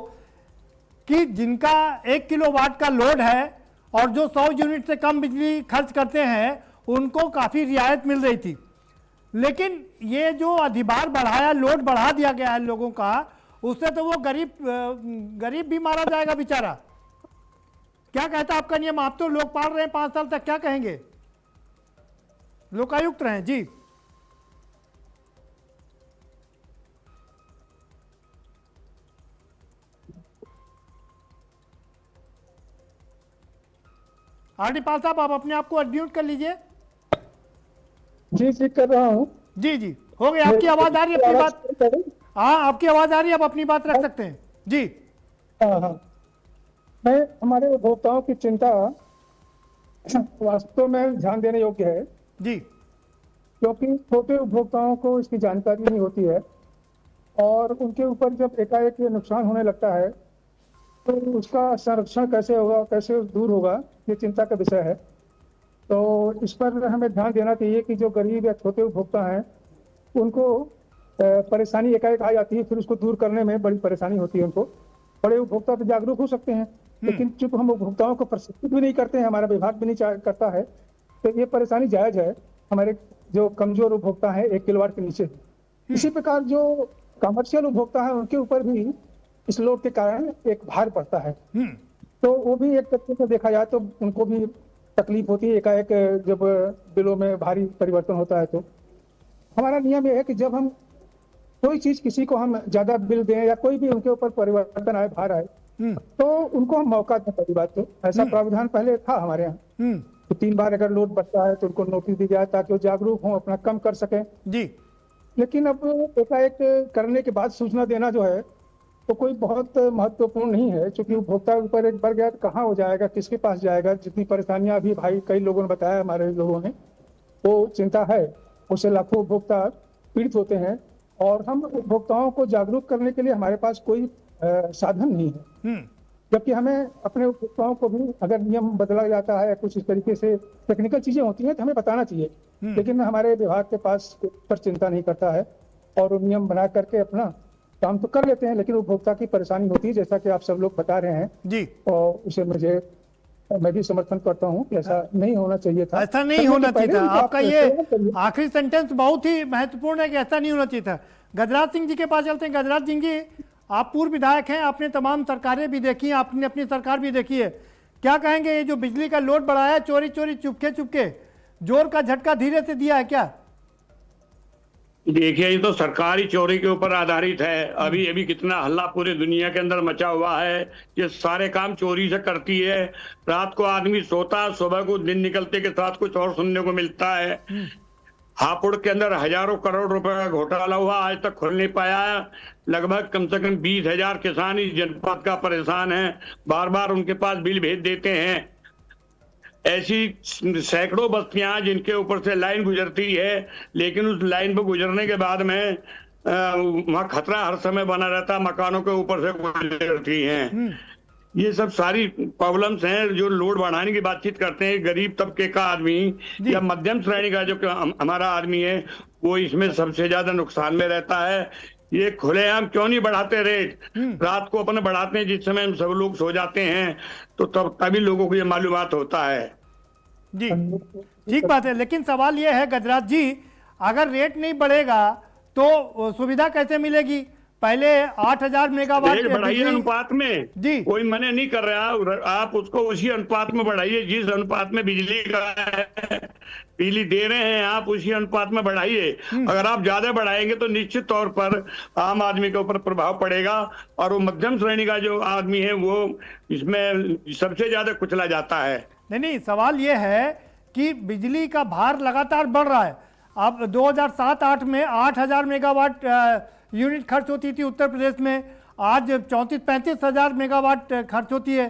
कि जिनका 1 किलोवाट का लोड है और जो 100 यूनिट से कम बिजली खर्च करते हैं उनको काफी रियायत मिल रही थी, लेकिन ये जो अधिभार बढ़ाया, लोड बढ़ा दिया गया है लोगों का, उससे तो वो गरीब भी मारा जाएगा बेचारा। क्या कहता आपका नियम? आप तो लोग पाल रहे हैं 5 साल तक, क्या कहेंगे? लोकायुक्त रहे जी। आरडी पाल साहब आप अपने आप को अनम्यूट कर लीजिए। जी जी कर रहा हूँ। जी जी हो गया, आपकी आवाज आ रही है, अपनी बात, हाँ आपकी आवाज आ रही है, आप अपनी बात रख सकते हैं जी। हाँ हाँ, मैं हमारे उपभोक्ताओं की चिंता वास्तव में ध्यान देने योग्य है जी, क्योंकि छोटे उपभोक्ताओं को इसकी जानकारी नहीं होती है और उनके ऊपर जब एकाएक ये नुकसान होने लगता है तो उसका संरक्षण कैसे होगा, कैसे दूर होगा, ये चिंता का विषय है। तो इस पर हमें ध्यान देना चाहिए कि जो गरीब या छोटे उपभोक्ता हैं उनको परेशानी एकाएक आ जाती है, फिर उसको दूर करने में बड़ी परेशानी होती है उनको। बड़े उपभोक्ता तो जागरूक हो सकते हैं, लेकिन चूंकि हम उपभोक्ताओं को प्रशिक्षित भी नहीं करते हैं, हमारा विभाग भी नहीं करता है, तो ये परेशानी जायज है। हमारे जो कमजोर उपभोक्ता है 1 किलोवाट के नीचे, इसी प्रकार जो कमर्शियल उपभोक्ता है उनके ऊपर भी इस लोड के कारण एक भार पड़ता है। तो वो भी एक तरीके से देखा जाए तो उनको भी तकलीफ होती है एकाएक जब बिलों में भारी परिवर्तन होता है। तो हमारा नियम ये है कि जब हम कोई चीज किसी को हम ज्यादा बिल दें या कोई भी उनके ऊपर परिवर्तन आए, भार आए, तो उनको हम मौका दें। पहली बात तो ऐसा प्रावधान पहले था हमारे यहाँ, तो 3 बार अगर लोड बढ़ता है तो उनको नोटिस दी जाए ताकि वो जागरूक हों, अपना कम कर सकें जी। लेकिन अब एकाएक करने के बाद सूचना देना जो है तो कोई बहुत महत्वपूर्ण नहीं है, क्योंकि उपभोक्ता ऊपर एक बढ़ गया तो कहाँ हो जाएगा, किसके पास जाएगा। जितनी परेशानियां अभी भाई कई लोगों ने बताया, हमारे लोगों ने, वो चिंता है, उससे लाखों उपभोक्ता पीड़ित होते हैं और हम उपभोक्ताओं को जागरूक करने के लिए हमारे पास कोई साधन नहीं है। जबकि हमें अपने उपभोक्ताओं को भी अगर नियम बदला जाता है, कुछ इस तरीके से टेक्निकल चीजें होती हैं तो हमें बताना चाहिए, लेकिन हमारे विभाग के पास पर चिंता नहीं करता है और नियम बना करके अपना काम तो कर लेते हैं, लेकिन उपभोक्ता की परेशानी होती है, जैसा कि आप सब लोग बता रहे हैं जी। और उसे मैं भी समर्थन करता हूँ कि ऐसा नहीं होना चाहिए था, ऐसा नहीं होना चाहिए था। आपका ये आखिरी सेंटेंस बहुत ही महत्वपूर्ण है कि ऐसा नहीं होना चाहिए था। गजराज सिंह जी के पास चलते हैं। गजराज सिंह जी, आप पूर्व विधायक हैं, आपने तमाम सरकारें भी देखी हैं, आपने अपनी सरकार भी देखी है, क्या कहेंगे ये जो बिजली का लोड बढ़ाया, चोरी चोरी चुपके जोर का झटका धीरे से दिया है क्या? देखिए, ये तो सरकारी चोरी के ऊपर आधारित है। अभी कितना हल्ला पूरे दुनिया के अंदर मचा हुआ है, ये सारे काम चोरी से करती है। रात को आदमी सोता, सुबह को दिन निकलते के साथ कुछ और सुनने को मिलता है। हापुड़ के अंदर हजारों करोड़ रुपए का घोटाला हुआ, आज तक खुल नहीं पाया। लगभग कम से कम 20,000 किसान इस जनपद का परेशान है, बार बार उनके पास बिल भेज देते हैं। ऐसी सैकड़ों बस्तियां जिनके ऊपर से लाइन गुजरती है, लेकिन उस लाइन पर गुजरने के बाद में वहां खतरा हर समय बना रहता, मकानों के ऊपर से गुजरती हैं। ये सब सारी प्रॉब्लम्स हैं। जो लोड बढ़ाने की बातचीत करते हैं, गरीब तबके का आदमी या मध्यम श्रेणी का जो हमारा आदमी है, वो इसमें सबसे ज्यादा नुकसान में रहता है। ये खुलेआम क्यों नहीं बढ़ाते रेट? रात को अपने बढ़ाते हैं, जिस समय हम सब लोग सो जाते हैं, तो तभी लोगों को ये मालूमात होता है। जी ठीक बात है, लेकिन सवाल ये है गजराज जी, अगर रेट नहीं बढ़ेगा तो सुविधा कैसे मिलेगी? पहले 8,000 मेगावाट रेट बढ़ाइए अनुपात में जी, कोई मना नहीं कर रहा, आप उसको उसी अनुपात में बढ़ाइए जिस अनुपात में बिजली दे रहे हैं, आप उसी अनुपात में बढ़ाइए। अगर आप ज्यादा बढ़ाएंगे तो निश्चित तौर पर आम आदमी के ऊपर प्रभाव पड़ेगा, और वो मध्यम श्रेणी का जो आदमी है वो इसमें सबसे ज्यादा कुचला जाता है। नहीं, सवाल ये है कि बिजली का भार लगातार बढ़ रहा है। अब 2007-8 में 8,000 मेगावाट यूनिट खर्च होती थी उत्तर प्रदेश में, आज 34-35 हजार मेगावाट खर्च होती है।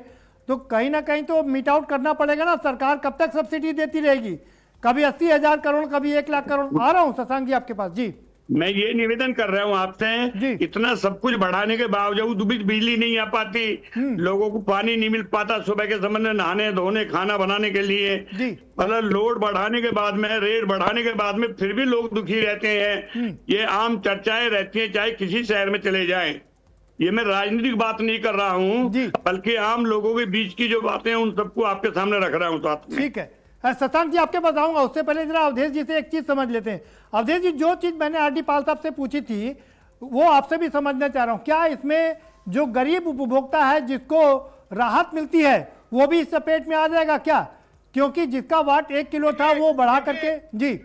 तो कहीं ना कहीं तो मीट आउट करना पड़ेगा ना। सरकार कब तक सब्सिडी देती रहेगी? कभी 80,000 करोड़, कभी 1 लाख करोड़। आ रहा हूँ शशांक जी आपके पास। जी मैं ये निवेदन कर रहा हूँ आपसे, इतना सब कुछ बढ़ाने के बावजूद भी बिजली नहीं आ पाती, लोगों को पानी नहीं मिल पाता सुबह के समय में नहाने धोने खाना बनाने के लिए। मतलब लोड बढ़ाने के बाद में, रेट बढ़ाने के बाद में फिर भी लोग दुखी रहते हैं। ये आम चर्चाएं रहती हैं, चाहे किसी शहर में चले जाएं। ये मैं राजनीतिक बात नहीं कर रहा हूँ, बल्कि आम लोगों के बीच की जो बातें हैं उन सबको आपके सामने रख रहा हूँ साथ में। ठीक है, शशांक जी आपके पास आऊंगा, उससे पहले जरा अवधेश जी से एक चीज समझ लेते हैं। अवधेश जी, जो चीज मैंने आर डी पाल साहब से पूछी थी वो आपसे भी समझना चाह रहा हूं। क्या इसमें जो गरीब उपभोक्ता है जिसको राहत मिलती है वो भी इस चपेट में आ जाएगा क्या? क्योंकि जिसका वाट 1 किलो था वो बढ़ा करके। जी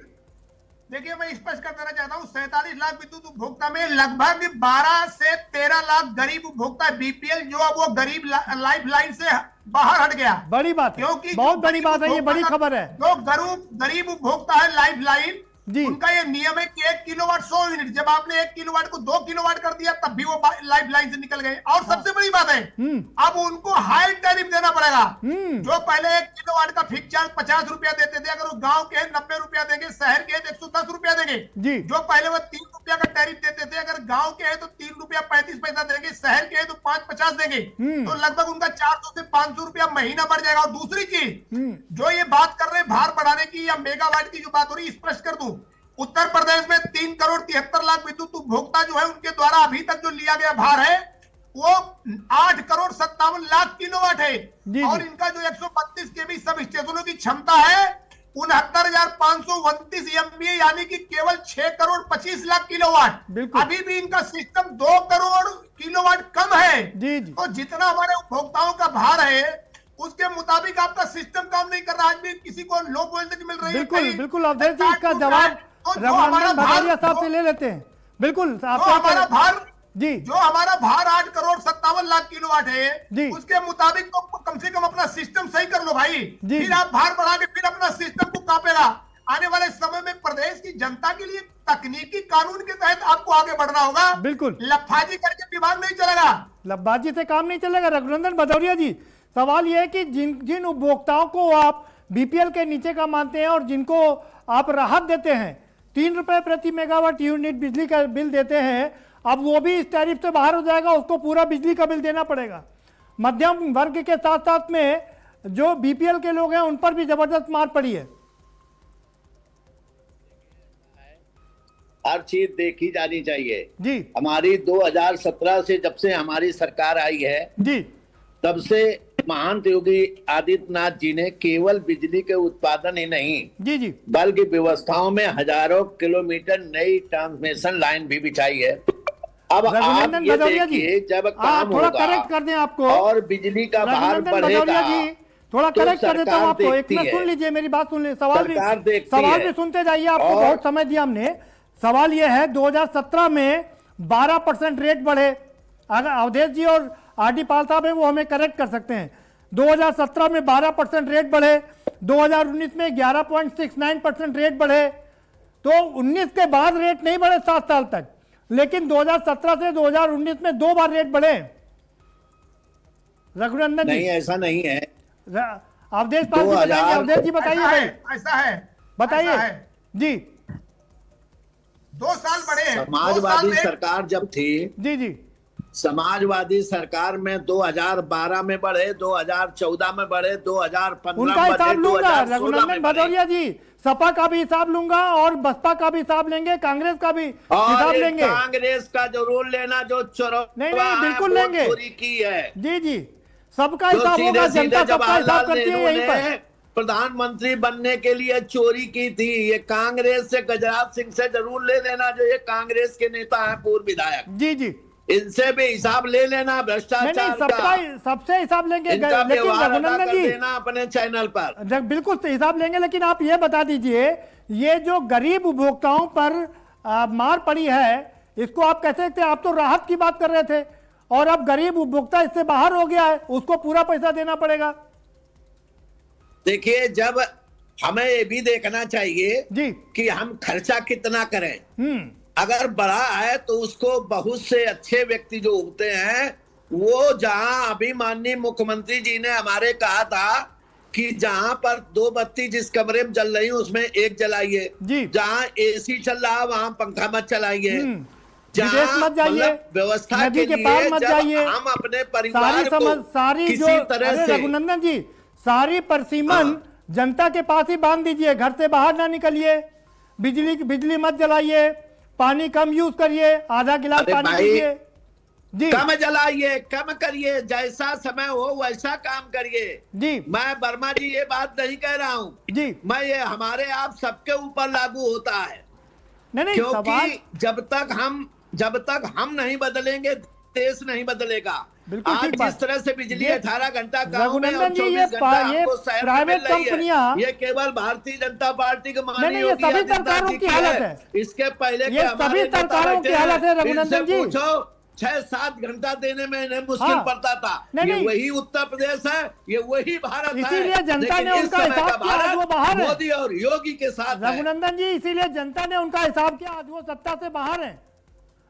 देखिए, मैं स्पष्ट कर देना चाहता हूँ, 47 लाख विद्युत उपभोक्ता में लगभग 12 से 13 लाख गरीब उपभोक्ता बीपीएल, जो अब वो गरीब लाइफ लाइन से बाहर हट गया। बड़ी बात है, क्योंकि बहुत बड़ी बात है, ये बड़ी खबर है। जो गरीब उपभोक्ता है लाइफ लाइन, उनका ये नियम है कि 1 किलोवाट 100 यूनिट। जब आपने 1 किलोवाट को 2 किलोवाट कर दिया तब भी वो लाइफ लाइन से निकल गए। और सबसे बड़ी बात है, अब उनको हाई टैरिफ देना पड़ेगा। जो पहले 1 किलोवाट का फिक्स चार्ज 50 रुपया देते थे, अगर वो गांव के 90 रुपया देंगे, शहर के 110 रुपया देंगे। जो पहले वो 3 रुपया का टैरिफ देते थे, अगर गांव के है तो 3 रुपया 35 पैसा देंगे, शहर के है तो 5.50 देंगे। तो लगभग उनका 400 से 500 रुपया महीना बढ़ जाएगा। और दूसरी चीज जो ये बात कर रहे हैं भार बढ़ाने की या मेगावाट की जो बात हो रही है, स्पष्ट कर दूं, उत्तर प्रदेश में 3 करोड़ 73 लाख विद्युत उपभोक्ता जो है उनके द्वारा अभी तक जो लिया गया भार है वो 8 करोड़ 57 लाख किलोवाट है। और इनका जो 132 केवी सब स्टेशनों की क्षमता है 69,529 एमवीए, यानी कि केवल 6 करोड़ 25 लाख किलोवाट। अभी भी इनका सिस्टम 2 करोड़ किलोवाट कम है। तो जितना हमारे उपभोक्ताओं का भार है उसके मुताबिक आपका सिस्टम काम नहीं कर रहा। आज भी किसी को लो वोल्टेज मिल रही है। बिल्कुल बिल्कुल अवधेश जी, इसका जवाब रघुनंदन भदौरिया साहब से ले लेते हैं। बिल्कुल हमारा भार जी, जो हमारा भार 8 करोड़ 57 लाख किलोवाट है, उसके मुताबिक तो कम से कम अपना सिस्टम सही कर लो भाई। फिर आप भार बढ़ा के फिर अपना सिस्टम को कापेगा। आने वाले समय में प्रदेश की जनता के लिए तकनीकी कानून के तहत आपको आगे बढ़ना होगा। बिल्कुल, लफाजी करके विभाग नहीं चलेगा, लफाजी से काम नहीं चलेगा। रघुनंदन भदौरिया जी, सवाल यह है कि जिन उपभोक्ताओं को आप बीपीएल के नीचे का मानते हैं और जिनको आप राहत देते हैं, 3 रुपए प्रति मेगावाट यूनिट बिजली का बिल देते हैं, अब वो भी इस टैरिफ से बाहर हो जाएगा, उसको पूरा बिजली का बिल देना पड़ेगा। मध्यम वर्ग के साथ साथ में जो बीपीएल के लोग हैं उन पर भी जबरदस्त मार पड़ी है। हर चीज देखी जानी चाहिए जी। हमारी 2017 से जब से हमारी सरकार आई है जी, तब से महंत योगी आदित्यनाथ जी ने केवल बिजली के उत्पादन ही नहीं जी जी बल्कि व्यवस्थाओं में हजारों किलोमीटर नई ट्रांसमिशन लाइन भी बिछाई है। अब आप ये देखिए, जब काम थोड़ा होगा करेक्ट कर दें आपको और बिजली का भार बढ़ेगा, थोड़ा करेक्ट कर देता हूं आपको। एक मिनट सुन लीजिए, मेरी बात सुन लीजिए। सवाल भी सुनते जाइए, आपको बहुत समय दिया हमने। सवाल यह है, 2017 में 12% रेट बढ़े। अगर अवधेश जी और आर डी पाल साहब है वो हमें करेक्ट कर सकते हैं। 2017 में 12% रेट बढ़े, 2019 में 11.69% रेट बढ़े, तो 19 के बाद रेट नहीं बढ़े 7 साल तक, लेकिन 2017 से 2019 में 2 बार रेट बढ़े। रघुनंदन जी नहीं, ऐसा नहीं है। अवधेश पाल जी बताइए, अवधेश जी बताइए भाई, ऐसा है, बताइए जी। 2 साल बढ़े हैं। समाजवादी सरकार जब थी, जी जी, समाजवादी सरकार में 2012 में बढ़े, 2014 में बढ़े, 2015 उनका में हिसाब बढ़े, लूंगा 2016 रघुनंदन में बढ़े। भदौरिया जी, सपा का भी हिसाब लूंगा और बसपा का भी हिसाब लेंगे, कांग्रेस का भी हिसाब और लेंगे। कांग्रेस का जरूर लेना जो नहीं नहीं बिल्कुल लेंगे, चोरी की है। जी जी, सबका जो हिसाब होगा, सीधे जनता सीधे सबका हिसाब जवाहरलाल करती है नेहरू यहीं पर। ने प्रधानमंत्री बनने के लिए चोरी की थी। ये कांग्रेस से, गजराज सिंह से जरूर ले लेना, जो ये कांग्रेस के नेता हैं, पूर्व विधायक। जी जी, इनसे भी हिसाब ले लेना नहीं भ्रष्टाचार सबका का। सबसे हिसाब लेंगे, इनका लेकिन व्यवहार अदा रघुनंदन कर जी देना अपने चैनल पर। बिल्कुल हिसाब लेंगे, लेकिन आप ये बता दीजिए, ये जो गरीब उपभोक्ताओं पर मार पड़ी है, इसको आप कैसे देखते हैं? आप तो राहत की बात कर रहे थे, और अब गरीब उपभोक्ता इससे बाहर हो गया है, उसको पूरा पैसा देना पड़ेगा। देखिए, जब हमें ये भी देखना चाहिए जी कि हम खर्चा कितना करें। अगर बड़ा है तो उसको बहुत से अच्छे व्यक्ति जो उगते हैं, वो जहां अभी माननीय मुख्यमंत्री जी ने हमारे कहा था कि जहां पर 2 बत्ती जिस कमरे में जल रही है उसमें 1 जलाइए, जहां एसी चल रहा वहां पंखा मत चलाइए, विदेश मत जाइए, व्यवस्था नदी के लिए पार मत जाइए, हम अपने परिवार को सारी किसी जो तरह से, रघुनंदन जी, सारी परसीमन जनता के पास ही बांध दीजिए, घर से बाहर ना निकलिए, बिजली मत जलाइए, पानी कम यूज करिए, आधा गिलास पानी पीजिए, जी कम जलाइए, कम करिए, जैसा समय हो वैसा काम करिए। जी मैं वर्मा जी ये बात नहीं कह रहा हूँ जी, मैं ये हमारे आप सबके ऊपर लागू होता है। नहीं क्योंकि जब तक हम नहीं बदलेंगे, देश नहीं बदलेगा। बिल्कुल आज ठीक बात। जिस तरह से बिजली 18 घंटा गांव में रघुनंदन और जी, 24 घंटा ये हमको शहर में प्राइवेट मिल रही है, कंपनियां, ये केवल भारतीय जनता पार्टी के नहीं, माननीय ये योगी सभी आदित्यनाथ सरकारों जी की हालत है। इसके पहले ये के हमारे सभी नेता सरकारों की बैठे हालत है हैं, रघुनंदन इनसे जी। पूछो 6-7 घंटा देने में इन्हें मुश्किल हाँ। पड़ता था। नहीं, ये नहीं। वही उत्तर प्रदेश है, ये वही भारत है। इसीलिए जनता लेकिन ने इस उनका समय हिसाब का किया, आज वो भारत बाहर है। मोदी और योगी के साथ है। रघुनंदन जी, इसीलिए जनता ने उनका हिसाब किया, आज वो सत्ता से बाहर है।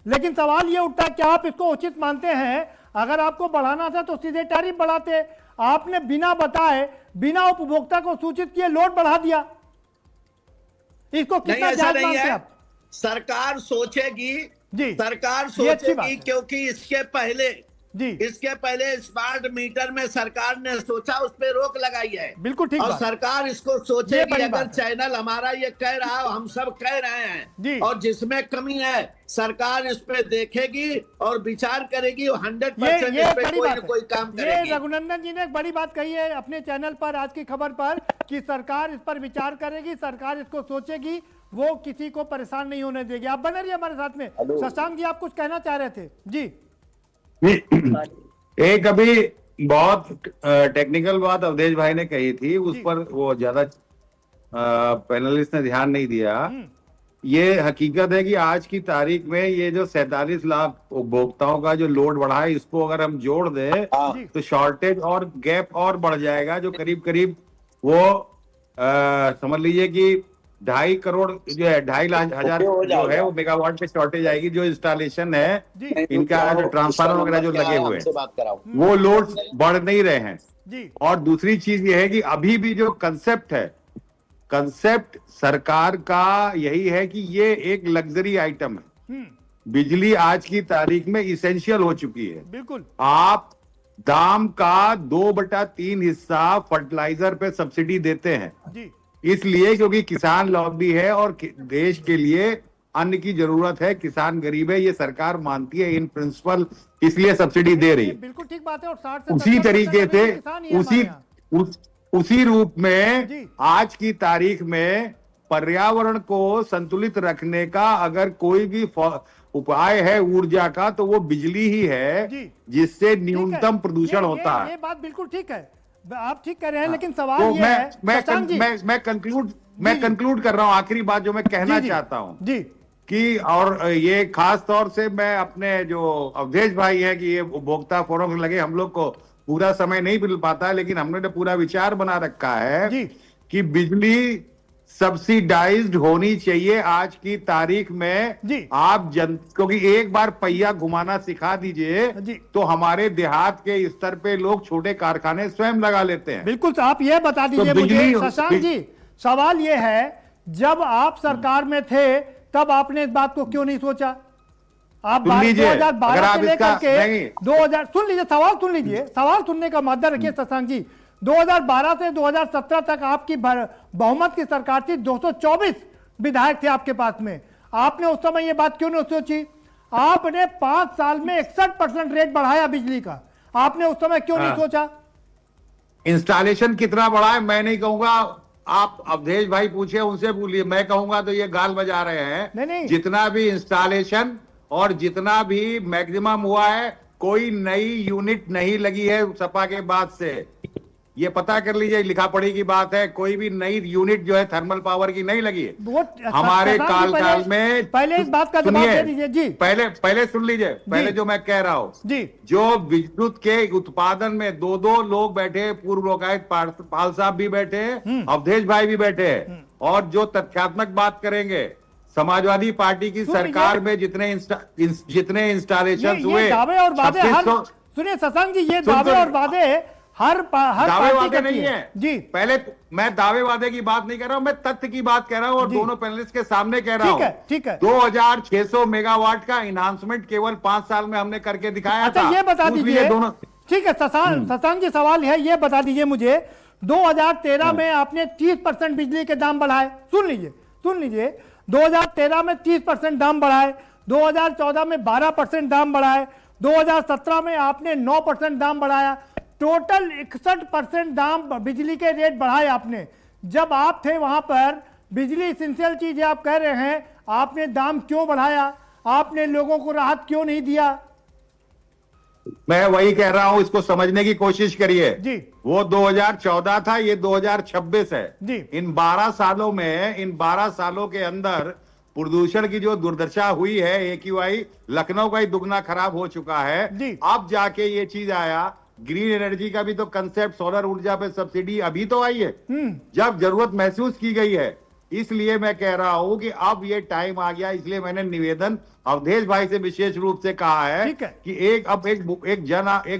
लेकिन सवाल ये उठता है, क्या आप इसको उचित मानते हैं? अगर आपको बढ़ाना था तो सीधे टैरिफ बढ़ाते, आपने बिना बताए, बिना उपभोक्ता को सूचित किए लोड बढ़ा दिया। इसको कितना जायज मानते हैं आप? सरकार सोचेगी जी, सरकार ये अच्छी बात सोचेगी, है। क्योंकि इसके पहले स्मार्ट मीटर में सरकार ने सोचा, उस पर रोक लगाई है। बिल्कुल ठीक और बात। सरकार इसको ये सोचेगी, बड़ी अगर बात है। चैनल हमारा ये कह रहा है, हम सब कह रहे जी। हैं, और जिसमें कमी है सरकार इस पे देखेगी और विचार करेगी, 100% ये इस पे बड़ी कोई बात न है। कोई काम ये करेगी। रघुनंदन जी ने एक बड़ी बात कही है अपने चैनल पर, आज की खबर पर, कि सरकार इस पर विचार करेगी, सरकार इसको सोचेगी, वो किसी को परेशान नहीं होने देगी। आप बने रहिए हमारे साथ में। शशांक जी, आप कुछ कहना चाह रहे थे? जी एक अभी बहुत टेक्निकल बात अवधेश भाई ने कही थी, उस पर वो ज्यादा पैनलिस्ट ने ध्यान नहीं दिया। ये हकीकत है कि आज की तारीख में ये जो 47 लाख उपभोक्ताओं का जो लोड बढ़ा है, इसको अगर हम जोड़ दें तो शॉर्टेज और गैप और बढ़ जाएगा, जो करीब करीब वो समझ लीजिए कि 2.5 करोड़ जो है, 2.5 हजार जो है वो मेगावाट पे शॉर्टेज आएगी। जो इंस्टॉलेशन है इनका, जो ट्रांसफार्मर वगैरह जो लगे हुए हैं, वो लोड बढ़ नहीं रहे हैं। और दूसरी चीज ये है कि अभी भी जो कंसेप्ट सरकार का यही है कि ये एक लग्जरी आइटम है। बिजली आज की तारीख में इसेंशियल हो चुकी है। बिल्कुल। आप दाम का 2/3 हिस्सा फर्टिलाइजर पे सब्सिडी देते हैं, इसलिए क्योंकि किसान लॉबी है और देश के लिए अन्न की जरूरत है, किसान गरीब है, ये सरकार मानती है इन प्रिंसिपल, इसलिए सब्सिडी दे रही है। बिल्कुल ठीक बात है। और 60 से उसी तरीके से उसी रूप में आज की तारीख में पर्यावरण को संतुलित रखने का अगर कोई भी उपाय है ऊर्जा का, तो वो बिजली ही है, जिससे न्यूनतम प्रदूषण होता है। ये बात बिल्कुल ठीक है, आप ठीक कह रहे हैं। लेकिन सवाल ये है, मैं कंक्लूड कर रहा हूं। आखिरी बात जो मैं कहना चाहता हूं कि, और ये खास तौर से मैं अपने जो अवधेश भाई हैं, कि ये उपभोक्ता फोरम लगे, हम लोग को पूरा समय नहीं मिल पाता है, लेकिन हमने तो पूरा विचार बना रखा है कि बिजली सब्सिडाइज्ड होनी चाहिए आज की तारीख में जी। आप क्योंकि एक बार पहिया घुमाना सिखा दीजिए तो हमारे देहात के स्तर पे लोग छोटे कारखाने स्वयं लगा लेते हैं। बिल्कुल, आप ये बता दीजिए मुझे शशांक जी, सवाल ये है जब आप सरकार में थे तब आपने इस बात को क्यों नहीं सोचा? आप 2012 से लेकर के 2000 सुन लीजिए, सवाल सुन लीजिए, सवाल सुनने का मद्दा रखिए शशांक जी। 2012 से 2017 तक आपकी बहुमत की सरकार थी, 224 विधायक थे आपके पास में। आपने उस समय ये बात क्यों नहीं सोची? आपने 5 साल में 61% रेट बढ़ाया बिजली का, आपने उस समय क्यों नहीं सोचा? इंस्टॉलेशन कितना बढ़ा है मैं नहीं कहूंगा, आप अवधेश भाई पूछे उनसे बोलिए, मैं कहूंगा तो ये गाल बजा रहे हैं। नहीं। जितना भी इंस्टॉलेशन और जितना भी मैक्सिमम हुआ है, कोई नई यूनिट नहीं लगी है सपा के बाद से, ये पता कर लीजिए, लिखा पढ़ी की बात है, कोई भी नई यूनिट जो है थर्मल पावर की नहीं लगी है हमारे काल में। पहले इस बात का जवाब दे दीजिए जी। पहले सुन लीजिए, पहले जो मैं कह रहा हूं जी, जो विद्युत के उत्पादन में दो लोग बैठे, पूर्व लोकायुक्त पाल साहब भी बैठे, अवधेश भाई भी बैठे, और जो तथ्यात्मक बात करेंगे, समाजवादी पार्टी की सरकार में जितने इंस्टॉलेशन हुए, दावे और वादे सुनिए शशांक जी, ये दावे और वादे हर दावे वादे नहीं है जी। पहले मैं दावे वादे की बात नहीं कर रहा हूं, मैं तथ्य की बात कर रहा हूं और दोनों पैनलिस्ट के सामने कह रहा हूं। ठीक है। 2600 मेगावाट का इन्हांसमेंट केवल 5 साल में हमने करके दिखाया था। ये बता दीजिए दोनों, ठीक है शशांक जी, सवाल है ये बता दीजिए मुझे, 2013 में आपने 30% बिजली के दाम बढ़ाए, सुन लीजिए 2013 में 30% दाम बढ़ाए, 2014 में 12% दाम बढ़ाए, 2017 में आपने 9% दाम बढ़ाया, टोटल 61% दाम बिजली के रेट बढ़ाए आपने। जब आप थे वहां पर, बिजली इसेंशियल चीज है आप कह रहे हैं, आपने दाम क्यों बढ़ाया? आपने लोगों को राहत क्यों नहीं दिया? मैं वही कह रहा हूं, इसको समझने की कोशिश करिए जी। वो 2014 था, ये 2026 है जी। इन 12 सालों के अंदर प्रदूषण की जो दुर्दशा हुई है, AQI लखनऊ का ही दुगना खराब हो चुका है। अब जाके ये चीज आया, ग्रीन एनर्जी का भी तो कंसेप्ट, सोलर ऊर्जा पे सब्सिडी अभी तो आई है जब जरूरत महसूस की गई है। इसलिए मैं कह रहा हूं कि अब ये टाइम आ गया, इसलिए मैंने निवेदन अवधेश भाई से विशेष रूप से कहा है कि एक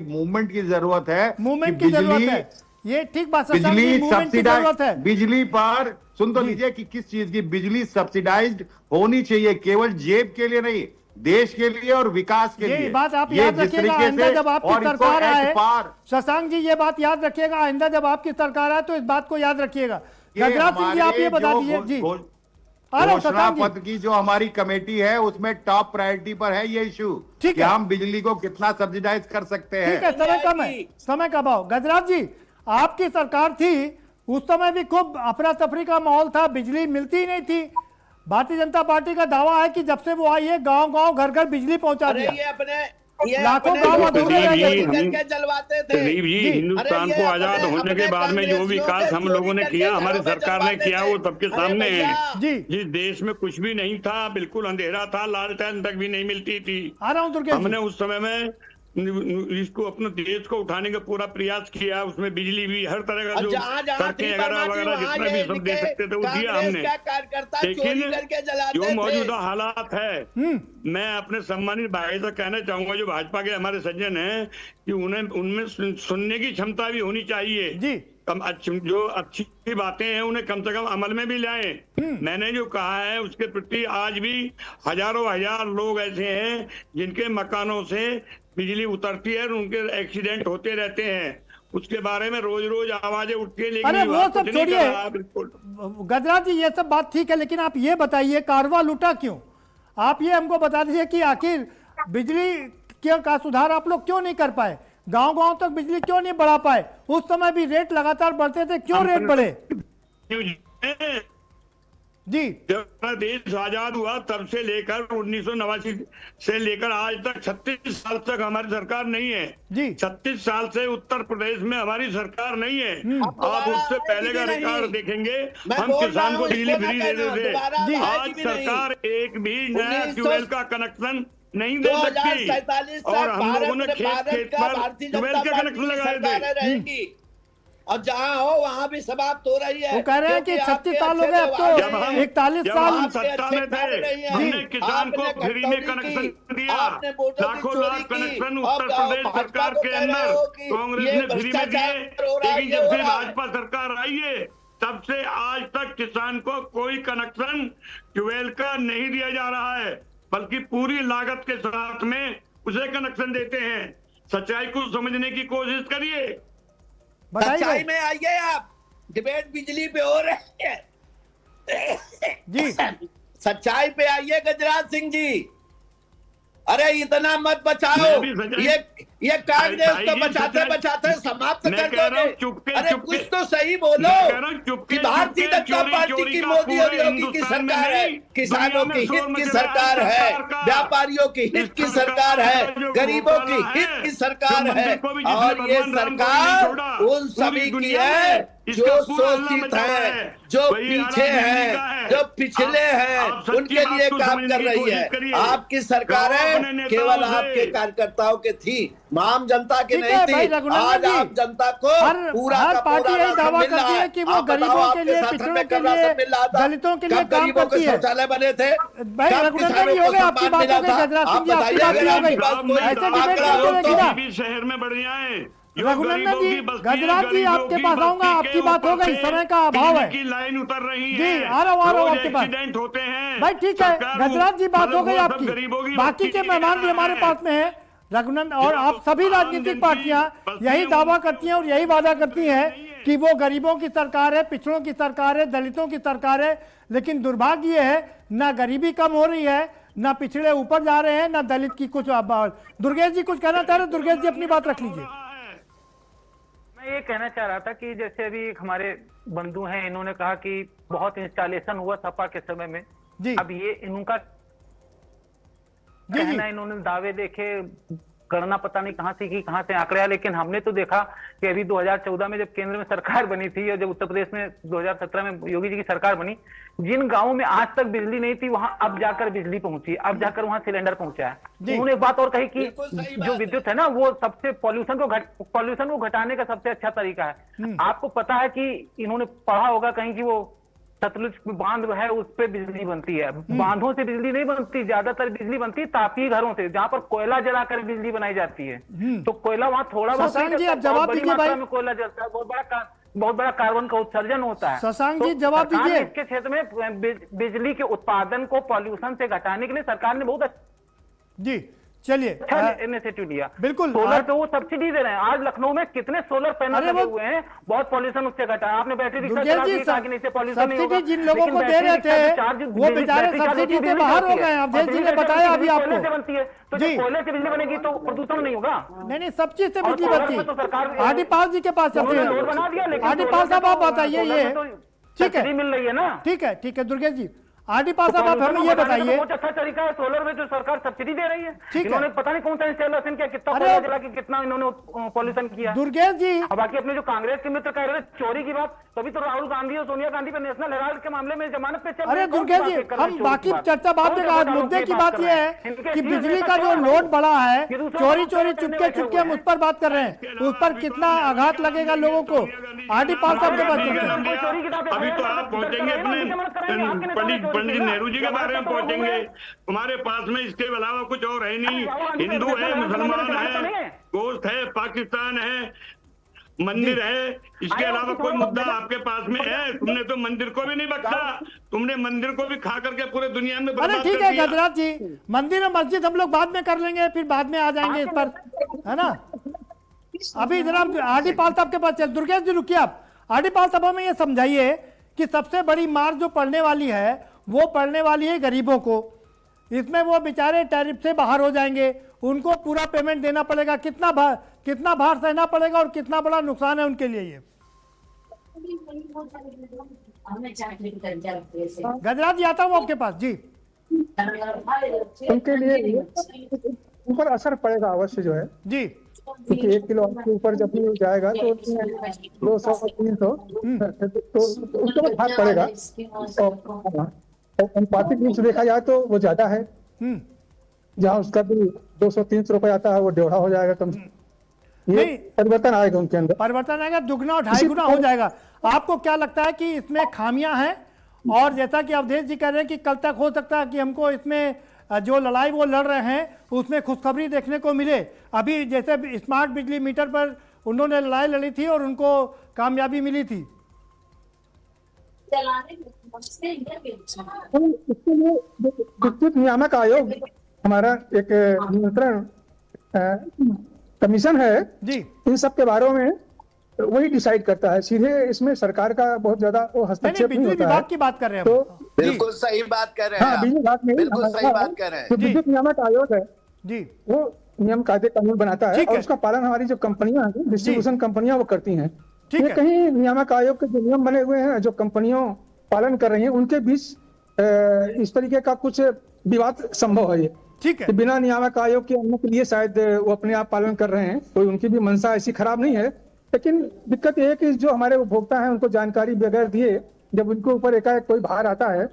मूवमेंट की जरूरत है, मूवमेंट की जरूरत है। ये ठीक बात, बिजली सब्सिडाइज, बिजली पर सुन तो लीजिए कि किस चीज की बिजली सब्सिडाइज्ड होनी चाहिए, केवल जेब के लिए नहीं, देश के लिए और विकास के लिए। बात आप याद रखिएगा आइंदा जब आपकी सरकार आए, शशांक जी ये बात याद रखिएगा आइंदा जब आपकी सरकार आए तो इस बात को याद रखिएगा। गजराज सिंह जी आप ये बता दीजिए जी, घोषणा पत्र की जो हमारी कमेटी है उसमें टॉप प्रायोरिटी पर है ये इशू कि हम बिजली को कितना सब्सिडाइज कर सकते हैं। ठीक है, समय कम आओ। गजराज जी, आपकी सरकार थी उस समय भी खूब अफरा तफरी का माहौल था, बिजली मिलती ही नहीं थी। भारतीय जनता पार्टी का दावा है कि जब से वो आई है गांव-गांव घर-घर बिजली पहुंचा दिया, लाखों गांव अधूरे रह गए। जलवाते थे जी। हिंदुस्तान को आजाद होने के बाद में जो विकास हम लोगों ने किया, हमारी सरकार ने किया, वो सबके सामने है जी। जिस देश में कुछ भी नहीं था, बिल्कुल अंधेरा था, लालटेन तक भी नहीं मिलती थी, हमने उस समय में इसको अपने देश को उठाने का पूरा प्रयास किया। उसमें बिजली भी हर तरह का जो सड़कें वगैरह जितना भी सब दे सकते थे वो दिया हमने। लेकिन जो मौजूदा हालात है, मैं अपने सम्मानित भाई से कहना चाहूंगा जो भाजपा के हमारे सज्जन हैं कि उन्हें उनमें सुनने की क्षमता भी होनी चाहिए जी। जो अच्छी बातें हैं उन्हें कम से कम अमल में भी लाएं। मैंने जो कहा है उसके प्रति आज भी हजारों हजार लोग ऐसे हैं जिनके मकानों से बिजली उतरती है और उनके एक्सीडेंट होते रहते हैं, उसके बारे में रोज रोज आवाजें उठती है। लेकिन वो सब छोड़िए गजराज जी, ये सब बात ठीक है, लेकिन आप ये बताइए कारवा लूटा क्यों? आप ये हमको बता दीजिए कि आखिर बिजली का सुधार आप लोग क्यों नहीं कर पाए, गांव-गांव तक बिजली क्यों नहीं बढ़ा पाए? उस समय भी रेट लगातार बढ़ते थे, क्यों रेट बढ़े जी? जब देश आजाद हुआ तब से लेकर 1989 से लेकर आज तक 36 साल तक हमारी सरकार नहीं है जी। 36 साल से उत्तर प्रदेश में हमारी सरकार नहीं है। आप उससे पहले का रिकॉर्ड देखेंगे, हम किसान को बिजली फ्री दे देते थे। आज सरकार एक भी नया ट्यूबवेल का कनेक्शन नहीं दे सकती और हम लोगों ने खेत पर ट्यूबवेल का कनेक्शन लगाए थे। और जहां हो वहां भी समाप्त हो रही है। वो कह रहे हैं कि 36 साल हो गए, अब तो 41 साल सत्ता में थे, हमने किसान को फ्री में कनेक्शन दिया, लाखों लाख कनेक्शन उत्तर प्रदेश सरकार के अंदर कांग्रेस ने फ्री में दिए। लेकिन जब से भाजपा सरकार आई है तब से आज तक किसान को कोई कनेक्शन ट्यूबवेल का नहीं दिया जा रहा है, बल्कि पूरी लागत के साथ में उसे कनेक्शन देते हैं। सच्चाई को समझने की कोशिश करिए। सच्चाई में आइए आप, डिबेट बिजली पे हो रही है जी। सच्चाई पे आइए गजराज सिंह जी। अरे इतना मत बचाओ, ये कांग्रेस तो बचाते बचाते समाप्त कर दोगे। अरे कुछ तो सही बोलो कि भारतीय जनता पार्टी की मोदी और योगी की सरकार है, किसानों की हित की सरकार है, व्यापारियों की हित की सरकार है, गरीबों की हित की सरकार है। और ये सरकार उन सभी की है जो शोषित है, जो पीछे है, जो पिछले हैं, उनके लिए काम कर रही है। आपकी सरकारें केवल आपके कार्यकर्ताओं के थी, आम जनता के नहीं थी। आज आप जनता को पूरा का पार्टी पूरा यही दावा करती है कि वो गरीबों के लिए, पिछड़ों के लिए, दलितों के लिए काम करती है। शौचालय बने थे भाई रघुनंदन जी हो गए, आपकी बात हो गई, गजराज सिंह जी आपकी बात हो गई, ऐसे डिबेट करते रहेगा। शहर में बढ़िया है रघुनंदन जी, गजराज जी आपके पास आऊंगा, आपकी बात हो गई, समय का अभाव है की लाइन उतर रही जी, है, आ रहा हूँ आपके पास। एक्सीडेंट होते हैं भाई ठीक है, गजराज जी बात हो गई आपकी, बाकी के मेहमान भी हमारे पास में हैं। रघुनंदन और आप सभी राजनीतिक पार्टियां यही दावा करती हैं और यही वादा करती हैं कि वो गरीबों की सरकार है, पिछड़ों की सरकार है, दलितों की सरकार है। लेकिन दुर्भाग्य ये है, ना गरीबी कम हो रही है, ना पिछड़े ऊपर जा रहे हैं, ना दलित की कुछ। दुर्गेश जी कुछ कहना चाह रहे? दुर्गेश जी अपनी बात रख लीजिए। मैं ये कहना चाह रहा था कि जैसे अभी हमारे बंधु हैं, इन्होंने कहा कि बहुत इंस्टॉलेशन हुआ सपा के समय में जी। अब ये इनका कहना, इन्होंने दावे देखे, गणना पता नहीं कहां से की, कहां से आंकड़े आए। लेकिन हमने तो देखा कि अभी 2014 में जब केंद्र में सरकार बनी थी और जब उत्तर प्रदेश में 2017 में योगी जी की सरकार बनी, जिन गांवों में आज तक बिजली नहीं थी वहां अब जाकर बिजली पहुंची, अब जाकर वहां सिलेंडर पहुंचा है। उन्होंने एक बात और कही कि जो विद्युत है ना, वो सबसे पॉल्यूशन को घटाने का सबसे अच्छा तरीका है। आपको पता है कि इन्होंने पढ़ा होगा कहीं कि वो सतलुज बांध है, उस पे बिजली बनती है। बांधों से बिजली नहीं बनती, ज्यादातर बिजली बनती है तापीय घरों से, जहां पर कोयला जलाकर बिजली बनाई जाती है। तो कोयला वहां थोड़ा बहुत बड़ी मात्रा में कोयला जलता है, बहुत बड़ा कार्बन का उत्सर्जन होता है। शशांक जी जवाब दीजिए। इसके क्षेत्र में बिजली के उत्पादन को पॉल्यूशन से घटाने के लिए सरकार ने बहुत जी चलिए इनिशिएटिव लिया। बिल्कुल, सोलर पे वो सब्सिडी दे रहे हैं। आज लखनऊ में कितने सोलर पैनल लगे हुए हैं, बहुत पॉल्यूशन उससे घटा। आपने बैटरी रिक्शा चला के कहा कि नहीं से पॉल्यूशन नहीं होगा। जिन लोगों को दे रहे थे वो बेचारे सब्सिडी से बाहर हो गए। अवधेश जी ने बताया अभी आपको, बनती है तो जब कोयले से बिजली बनेगी तो प्रदूषण नहीं होगा। नहीं, सब चीज से बिजली बनती है। आदिपाल जी के पास चलते हैं। आदिपाल साहब आप बताइए, ये ठीक है मिल रही है ना? ठीक है दुर्गेश जी, आदिपाल साहब आप हमें ये बताइए। बहुत अच्छा तरीका है सोलर में जो सरकार सब्सिडी दे रही है। इन्होंने पता नहीं कौन सा इंस्टॉलेशन किया, कितना कोयला जला के कितना इन्होंने पॉल्यूशन किया। दुर्गेश जी अब बाकी अपने जो कांग्रेस के मित्र कह रहे थे चोरी की बात, तभी तो राहुल गांधी और सोनिया गांधी पर नेशनल हेराल्ड के मामले में जमानत पे चल। अरे दुर्गेश जी, हम बाकी चर्चा बाद में, आज मुद्दे की बात यह है कि बिजली का जो लोड बढ़ा है, चोरी चुपके हम उस पर बात कर रहे हैं, उस पर कितना आघात लगेगा लोगों को। आदिपाल साहब के पास अभी तो आप पहुंचेंगे अपने पंडित नेहरू जी के बारे में पहुंचेंगे। तुम्हारे पास में इसके अलावा कुछ और है नहीं। हिंदू है, मुसलमान है, गोश्त है, पाकिस्तान है, मंदिर है, इसके अलावा कोई मुद्दा आपके पास में है? तुमने तो मंदिर को भी नहीं बख्शा, तुमने मंदिर को भी खा करके पूरे दुनिया में बर्बाद कर दिया। ठीक है गजराज जी, मंदिर और मस्जिद हम लोग बाद में कर लेंगे, फिर बाद में आ जाएंगे इस पर, है ना? अभी जनाब आदिपाल साहब के पास चल। दुर्गेश जी रुकिए आप। आदिपाल साहब हमें ये समझाइए कि सबसे बड़ी मार जो पड़ने वाली है वो पड़ने वाली है गरीबों को। इसमें वो बेचारे टैरिफ से बाहर हो जाएंगे, उनको पूरा पेमेंट देना पड़ेगा। कितना भार सहना पड़ेगा और कितना बड़ा नुकसान है उनके लिए ये? गजराज जी आता हूँ आपके पास जी। उनके लिए ऊपर असर पड़ेगा अवश्य जो है जी, क्योंकि 1 किलो के ऊपर जब भी जाएगा तो 200-300 तो उसके बाद भाग पड़ेगा। अनुपातिक रूप से देखा जाए तो वो ज्यादा है। जहाँ उसका भी 200-300 रुपए आता है वो 1.5 हो जाएगा कम। ये परिवर्तन आएगा उनके अंदर, परिवर्तन आएगा, दुगना और ढाई गुना हो जाएगा। आपको क्या लगता है कि इसमें खामियां हैं? और जैसा कि अवधेश जी कह रहे हैं कि कल तक हो सकता है कि हमको इसमें जो लड़ाई वो लड़ रहे हैं उसमें खुशखबरी देखने को मिले। अभी जैसे स्मार्ट बिजली मीटर पर उन्होंने लड़ाई लड़ी थी और उनको कामयाबी मिली थी। तो इसके लिए विद्युत नियामक आयोग हमारा एक नियंत्रण कमीशन है जी, इन सब के बारे में वही डिसाइड करता है, सीधे इसमें सरकार का बहुत ज्यादा वो हस्तक्षेप नहीं बिजली होता विभाग है। की बात कर रहे हैं तो हम। बिल्कुल सही बात कर रहे हैं हाँ, आप। बिजली विभाग में बिल्कुल सही बात कर रहे हैं। जो विद्युत नियामक आयोग है जी वो नियम कायदे कानून बनाता है ठीक और है। उसका पालन हमारी जो कंपनियां हैं, डिस्ट्रीब्यूशन कंपनियां वो करती हैं। ठीक ये है। कहीं नियामक आयोग के जो नियम बने हुए हैं जो कंपनियों पालन कर रही हैं उनके बीच इस तरीके का कुछ विवाद संभव है। ये ठीक है, कि बिना नियामक आयोग के अनुमति के लिए शायद वो अपने आप पालन कर रहे हैं, कोई उनकी भी मंशा ऐसी खराब नहीं है। लेकिन दिक्कत ये है कि जो हमारे उपभोक्ता हैं उनको जानकारी बगैर दिए जब उनके ऊपर एकाएक कोई भार आता है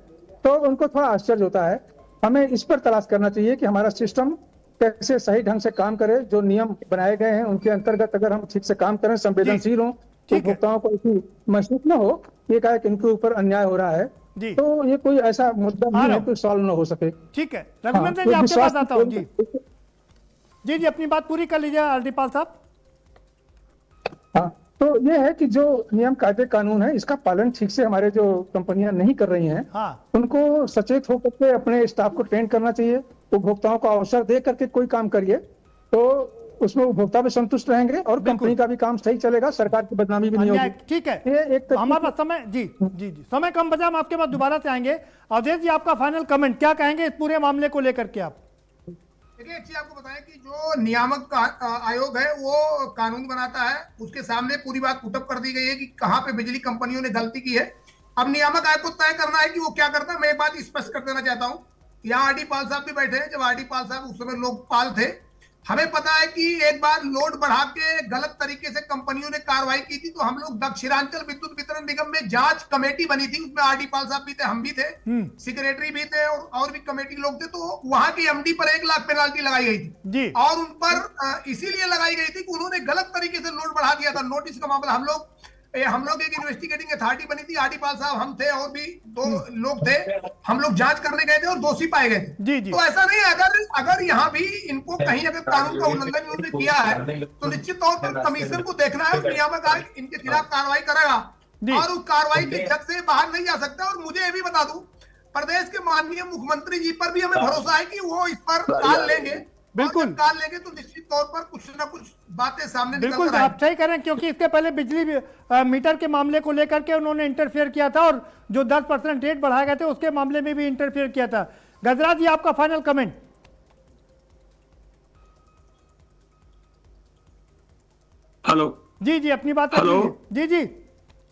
तो उनको थोड़ा आश्चर्य होता है। हमें इस पर तलाश करना चाहिए कि हमारा सिस्टम कैसे सही ढंग से काम करे, जो नियम बनाए गए हैं उनके अंतर्गत अगर हम ठीक से काम करें, संवेदनशील हों, उपभोक्ताओं को ऐसी महसूस न हो एकाएक इनके ऊपर अन्याय हो रहा है, जी। तो ये कोई ऐसा मुद्दा नहीं है तो सॉल्व न हो सके। ठीक है, रघुवंश जी आपके पास आता हूँ। जी जी जी, अपनी बात पूरी कर लीजिए आरडीपाल साहब। हाँ, तो ये है कि जो नियम कायदे कानून है इसका पालन ठीक से हमारे जो कंपनियां नहीं कर रही हैं, हाँ, उनको सचेत होकर के अपने स्टाफ को ट्रेन करना चाहिए। उपभोक्ताओं को अवसर दे करके कोई काम करिए तो उसमें उपभोक्ता भी संतुष्ट रहेंगे और कंपनी का भी काम सही चलेगा, सरकार की बदनामी भी नहीं होगी। ठीक है, ये एक हमारे पास समय जी जी जी समय कम बचा, हम आपके पास दोबारा से आएंगे। अवधेश जी आपका फाइनल कमेंट क्या कहेंगे इस पूरे मामले को लेकर के? आप देखिए, एक चीज आपको बताएं कि जो नियामक आयोग है वो कानून बनाता है, उसके सामने पूरी बात पुटअप कर दी गई है कि कहां पे बिजली कंपनियों ने गलती की है। अब नियामक आयोग को तय करना है कि वो क्या करता है। मैं एक बात स्पष्ट कर देना चाहता हूं, यहाँ आरडी पाल साहब भी बैठे हैं। जब आरडी पाल साहब उस समय लोकपाल थे, हमें पता है कि एक बार लोड बढ़ा के गलत तरीके से कंपनियों ने कार्रवाई की थी, तो हम लोग दक्षिणांचल विद्युत वितरण निगम में जांच कमेटी बनी थी, उसमें आरडी पाल साहब भी थे, हम भी थे, सेक्रेटरी भी थे और भी कमेटी लोग थे। तो वहां की एमडी पर 1 लाख पेनाल्टी लगाई गई थी और उन पर इसीलिए लगाई गई थी कि उन्होंने गलत तरीके से लोड बढ़ा दिया था। नोटिस का मामला हम लोग एक इन्वेस्टिगेटिंग अथॉरिटी बनी थी, आरडी पाल साहब, हम थे और भी 2 लोग थे। हम लोग जांच करने गए थे और दोषी पाए गए थे। तो ऐसा नहीं है, अगर यहाँ भी इनको कहीं अगर कानून का उल्लंघन इन्होंने किया है तो निश्चित तौर पर कमीशन को देखना है, नियामक आयोग इनके खिलाफ कार्रवाई करेगा और उस कार्रवाई की जग से बाहर नहीं जा सकता। और मुझे ये भी बता दूं, प्रदेश के माननीय मुख्यमंत्री जी पर भी हमें भरोसा है कि वो इस पर काल लेंगे। बिल्कुल काल लेंगे तो निश्चित तौर पर कुछ ना कुछ बातें सामने निकल बिल्कुल आप सही करें, क्योंकि इसके पहले बिजली मीटर के मामले को लेकर के उन्होंने इंटरफेयर किया था और जो 10% रेट बढ़ाए गए थे उसके मामले में भी इंटरफेयर किया था। गजराज जी आपका फाइनल कमेंट। हेलो जी जी, अपनी बात हेलो जी जी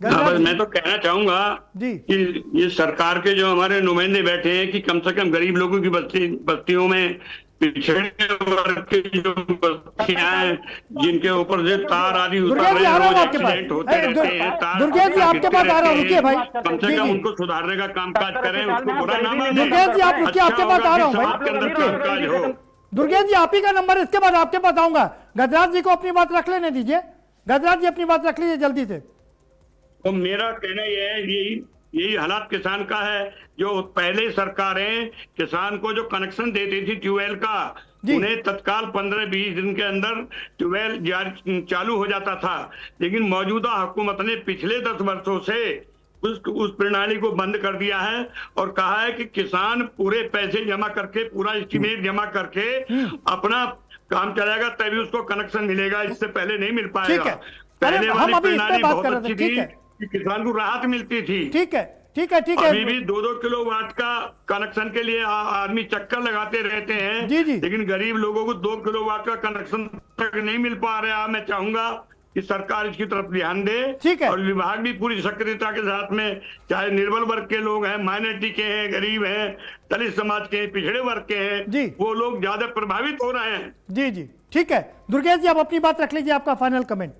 मैं तो कहना चाहूंगा कि ये सरकार के जो हमारे नुमाइंदे बैठे हैं कि कम से कम गरीब लोगों की बस्तियों में पिछड़े वर्ग की जो बस्तियां हैं जिनके ऊपर से तार आदि उतर रहे हैं, रोज एक्सीडेंट होते रहते हैं, तार जी आपके पास आ रहा हूं, रुकिए भाई, कम से कम उनको सुधारने का कामकाज करें, उसको बुरा ना माने। दुर्गेश जी आप रुकिए, आपके पास आ रहा हूं भाई। दुर्गेश जी आप ही का नंबर, इसके बाद आपके पास आऊंगा। गजराज जी को अपनी बात रख लेने दीजिए। गजराज जी अपनी बात रख लीजिए जल्दी से। तो मेरा कहना यह है, यही हालात किसान का है। जो पहले सरकारें किसान को जो कनेक्शन देती थी ट्यूबवेल का, उन्हें तत्काल 15-20 दिन के अंदर ट्यूबवेल चालू हो जाता था। लेकिन मौजूदा हुकूमत ने पिछले 10 वर्षों से उस प्रणाली को बंद कर दिया है और कहा है कि किसान पूरे पैसे जमा करके, पूरा एस्टीमेट जमा करके अपना काम चलाएगा तभी उसको कनेक्शन मिलेगा, इससे पहले नहीं मिल पाएगा। पहले वाली प्रणाली बहुत अच्छी थी कि किसान को राहत मिलती थी। ठीक है ठीक है ठीक है। अभी भी 2-2 किलोवाट का कनेक्शन के लिए आदमी चक्कर लगाते रहते हैं, लेकिन गरीब लोगों को 2 किलोवाट का कनेक्शन तक नहीं मिल पा रहा। मैं चाहूंगा कि सरकार इसकी तरफ ध्यान दे और विभाग भी पूरी सक्रियता के साथ में, चाहे निर्बल वर्ग के लोग हैं, माइनॉरिटी के हैं, गरीब हैं, दलित समाज के हैं, पिछड़े वर्ग के हैं, वो लोग ज्यादा प्रभावित हो रहे हैं। जी जी ठीक है। दुर्गेश जी आप अपनी बात रख लीजिए, आपका फाइनल कमेंट।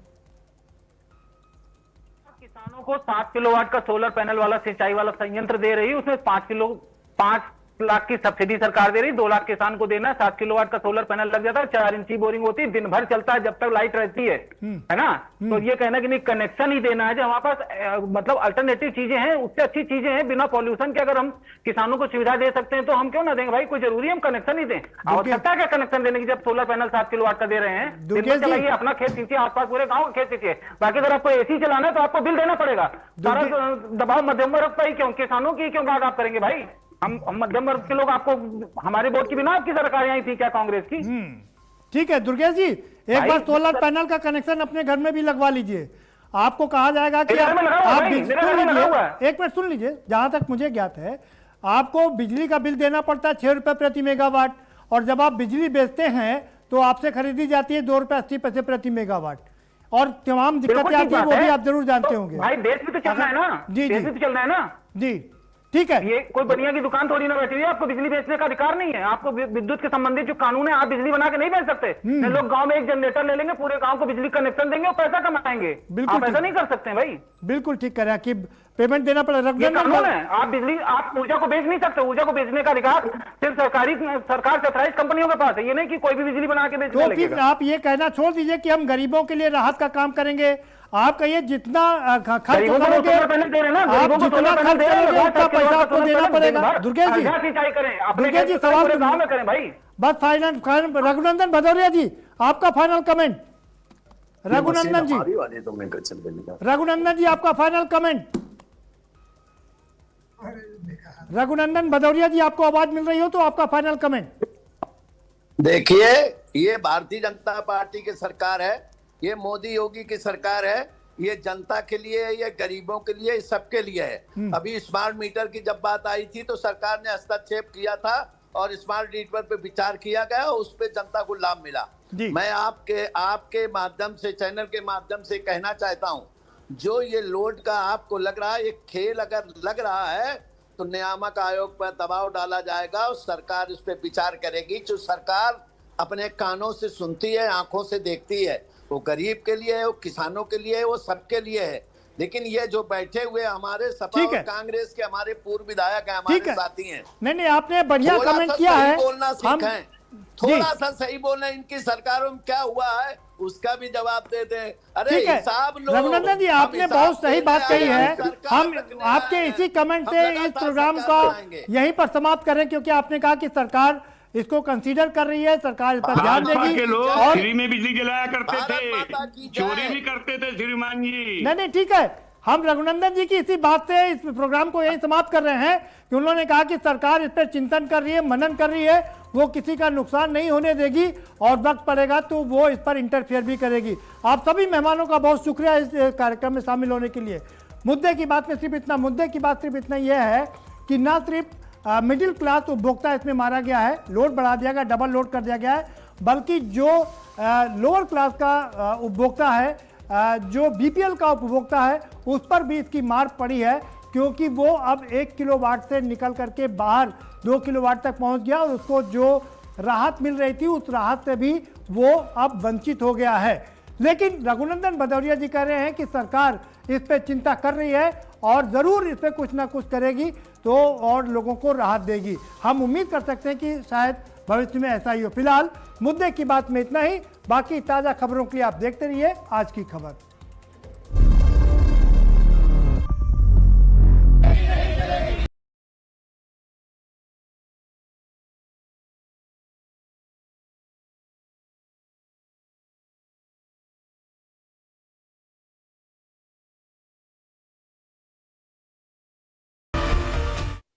किसानों को 7 किलोवाट का सोलर पैनल वाला सिंचाई वाला संयंत्र दे रही है, उसमें 5 लाख की सब्सिडी सरकार दे रही, 2 लाख किसान को देना है, 7 किलोवाट का सोलर पैनल लग जाता है, 4 इंची बोरिंग होती है, दिन भर चलता है जब तक लाइट रहती है ना। तो ये कहना कि नहीं कनेक्शन ही देना है, जो हमारे पास मतलब अल्टरनेटिव चीजें हैं, उससे अच्छी चीजें हैं, बिना पॉल्यूशन के अगर हम किसानों को सुविधा दे सकते हैं तो हम क्यों ना देंगे भाई, कोई जरूरी हम कनेक्शन ही दें, आवश्यकता है क्या कनेक्शन देने की, जब सोलर पैनल 7 किलोवाट का दे रहे हैं, दिन भर चलाइए, अपना खेत सींचिए, आसपास पूरे गाँव का खेत सींचिए। बाकी अगर आपको एसी चलाना है तो आपको बिल देना पड़ेगा, सारा दबाव मध्यम वर्ग पर ही क्यों, किसानों की क्यों बात आप करेंगे भाई? हम मध्यम वर्ग के लोग, आपको हमारे वोट की बिना आपकी सरकार आई थी क्या कांग्रेस की? ठीक है दुर्गेश जी, एक बार सोलर पैनल का कनेक्शन अपने घर में भी लगवा लीजिए। आपको कहा जाएगा कि आप एक मिनट सुन लीजिए, जहां तक मुझे ज्ञात है आपको बिजली का बिल देना पड़ता है 6 रुपए प्रति मेगावाट, और जब आप बिजली बेचते हैं तो आपसे खरीदी जाती है 2 रुपए 80 पैसे प्रति मेगावाट, और तमाम दिक्कतें आती है, वो भी आप जरूर जानते होंगे। भाई देश भी तो चलना है ना, जी देश भी तो चलना है ना जी, ठीक है। ये कोई बनिया की दुकान थोड़ी ना बैठी हुई है, आपको बिजली बेचने का अधिकार नहीं है, आपको विद्युत के संबंधित जो कानून है, आप बिजली बना के नहीं बेच सकते। लोग गांव में एक जनरेटर ले लेंगे, पूरे गांव को बिजली कनेक्शन देंगे और पैसा कमाएंगे, आप ऐसा नहीं कर सकते भाई। बिल्कुल ठीक कर रहे हैं कि पेमेंट देना पड़ेगा, ये कानून है, आप बिजली, आप ऊर्जा को बेच नहीं सकते, ऊर्जा को बेचने का अधिकार सिर्फ सरकार से ऑथराइज्ड कंपनियों के पास है, ये नहीं कि कोई भी बिजली बना के बेचने लगेगा। तो फिर आप ये कहना छोड़ दीजिए कि हम गरीबों के लिए राहत का काम करेंगे, आप कहिए जितना खर्च करोगे, आप जितना खर्च करोगे उतना पैसा आपको देना पड़ेगा। दुर्गेश जी, दुर्गेश जी सवाल गाँव में करें भाई। बस फाइनल, रघुनंदन भदौरिया जी आपका फाइनल कमेंट। रघुनंदन जी, रघुनंदन जी आपका फाइनल कमेंट। रघुनंदन भदौरिया जी आपको आवाज मिल रही हो तो आपका फाइनल कमेंट। देखिए, ये भारतीय जनता पार्टी की सरकार है, ये मोदी योगी की सरकार है, ये जनता के लिए, ये गरीबों के लिए, सबके लिए है। अभी स्मार्ट मीटर की जब बात आई थी तो सरकार ने हस्तक्षेप किया था और स्मार्ट मीटर पे विचार किया गया, उस पे जनता को लाभ मिला। मैं आपके माध्यम से, चैनल के माध्यम से कहना चाहता हूँ, जो ये लोड का आपको लग रहा है, ये खेल अगर लग रहा है तो नियामक आयोग पर दबाव डाला जाएगा और सरकार इस पे विचार करेगी। जो सरकार अपने कानों से सुनती है, आंखों से देखती है, वो गरीब के लिए है, वो किसानों के लिए है, वो सबके लिए है। लेकिन ये जो बैठे हुए हमारे सपा और कांग्रेस के हमारे पूर्व विधायक हैं, हमारे साथी हैं, नहीं आपने बढ़िया कमेंट किया है, बोलना सीखें, थोड़ा सा सही बोलना। इनकी सरकारों में क्या हुआ है उसका भी जवाब दे दें। अरे हिसाब लो। रघुनंदन जी आपने बहुत सही बात कही है, हम आपके इसी कमेंट से इस प्रोग्राम का यहीं पर समाप्त करें, क्योंकि आपने कहा कि सरकार इसको कंसीडर कर रही है, सरकार इस पर ध्यान देगी। और फ्री में बिजली जलाया करते थे, चोरी भी करते थे श्रीमान जी। नहीं ठीक है, हम रघुनंदन जी की इसी बात से इस प्रोग्राम को यही समाप्त कर रहे हैं कि उन्होंने कहा कि सरकार इस पर चिंतन कर रही है, मनन कर रही है, वो किसी का नुकसान नहीं होने देगी और वक्त पड़ेगा तो वो इस पर इंटरफेयर भी करेगी। आप सभी मेहमानों का बहुत शुक्रिया इस कार्यक्रम में शामिल होने के लिए। मुद्दे की बात में सिर्फ इतना, मुद्दे की बात सिर्फ इतना यह है कि न सिर्फ मिडिल क्लास उपभोक्ता इसमें मारा गया है, लोड बढ़ा दिया गया, डबल लोड कर दिया गया है, बल्कि जो लोअर क्लास का उपभोक्ता है, जो बीपीएल का उपभोक्ता है, उस पर भी इसकी मार पड़ी है, क्योंकि वो अब 1 किलोवाट से निकल करके बाहर 2 किलोवाट तक पहुंच गया और उसको जो राहत मिल रही थी उस राहत से भी वो अब वंचित हो गया है। लेकिन रघुनंदन भदौरिया जी कह रहे हैं कि सरकार इस पे चिंता कर रही है और ज़रूर इस पे कुछ ना कुछ करेगी तो और लोगों को राहत देगी। हम उम्मीद कर सकते हैं कि शायद भविष्य में ऐसा ही हो। फिलहाल मुद्दे की बात में इतना ही, बाकी ताज़ा खबरों के लिए आप देखते रहिए आज की खबर।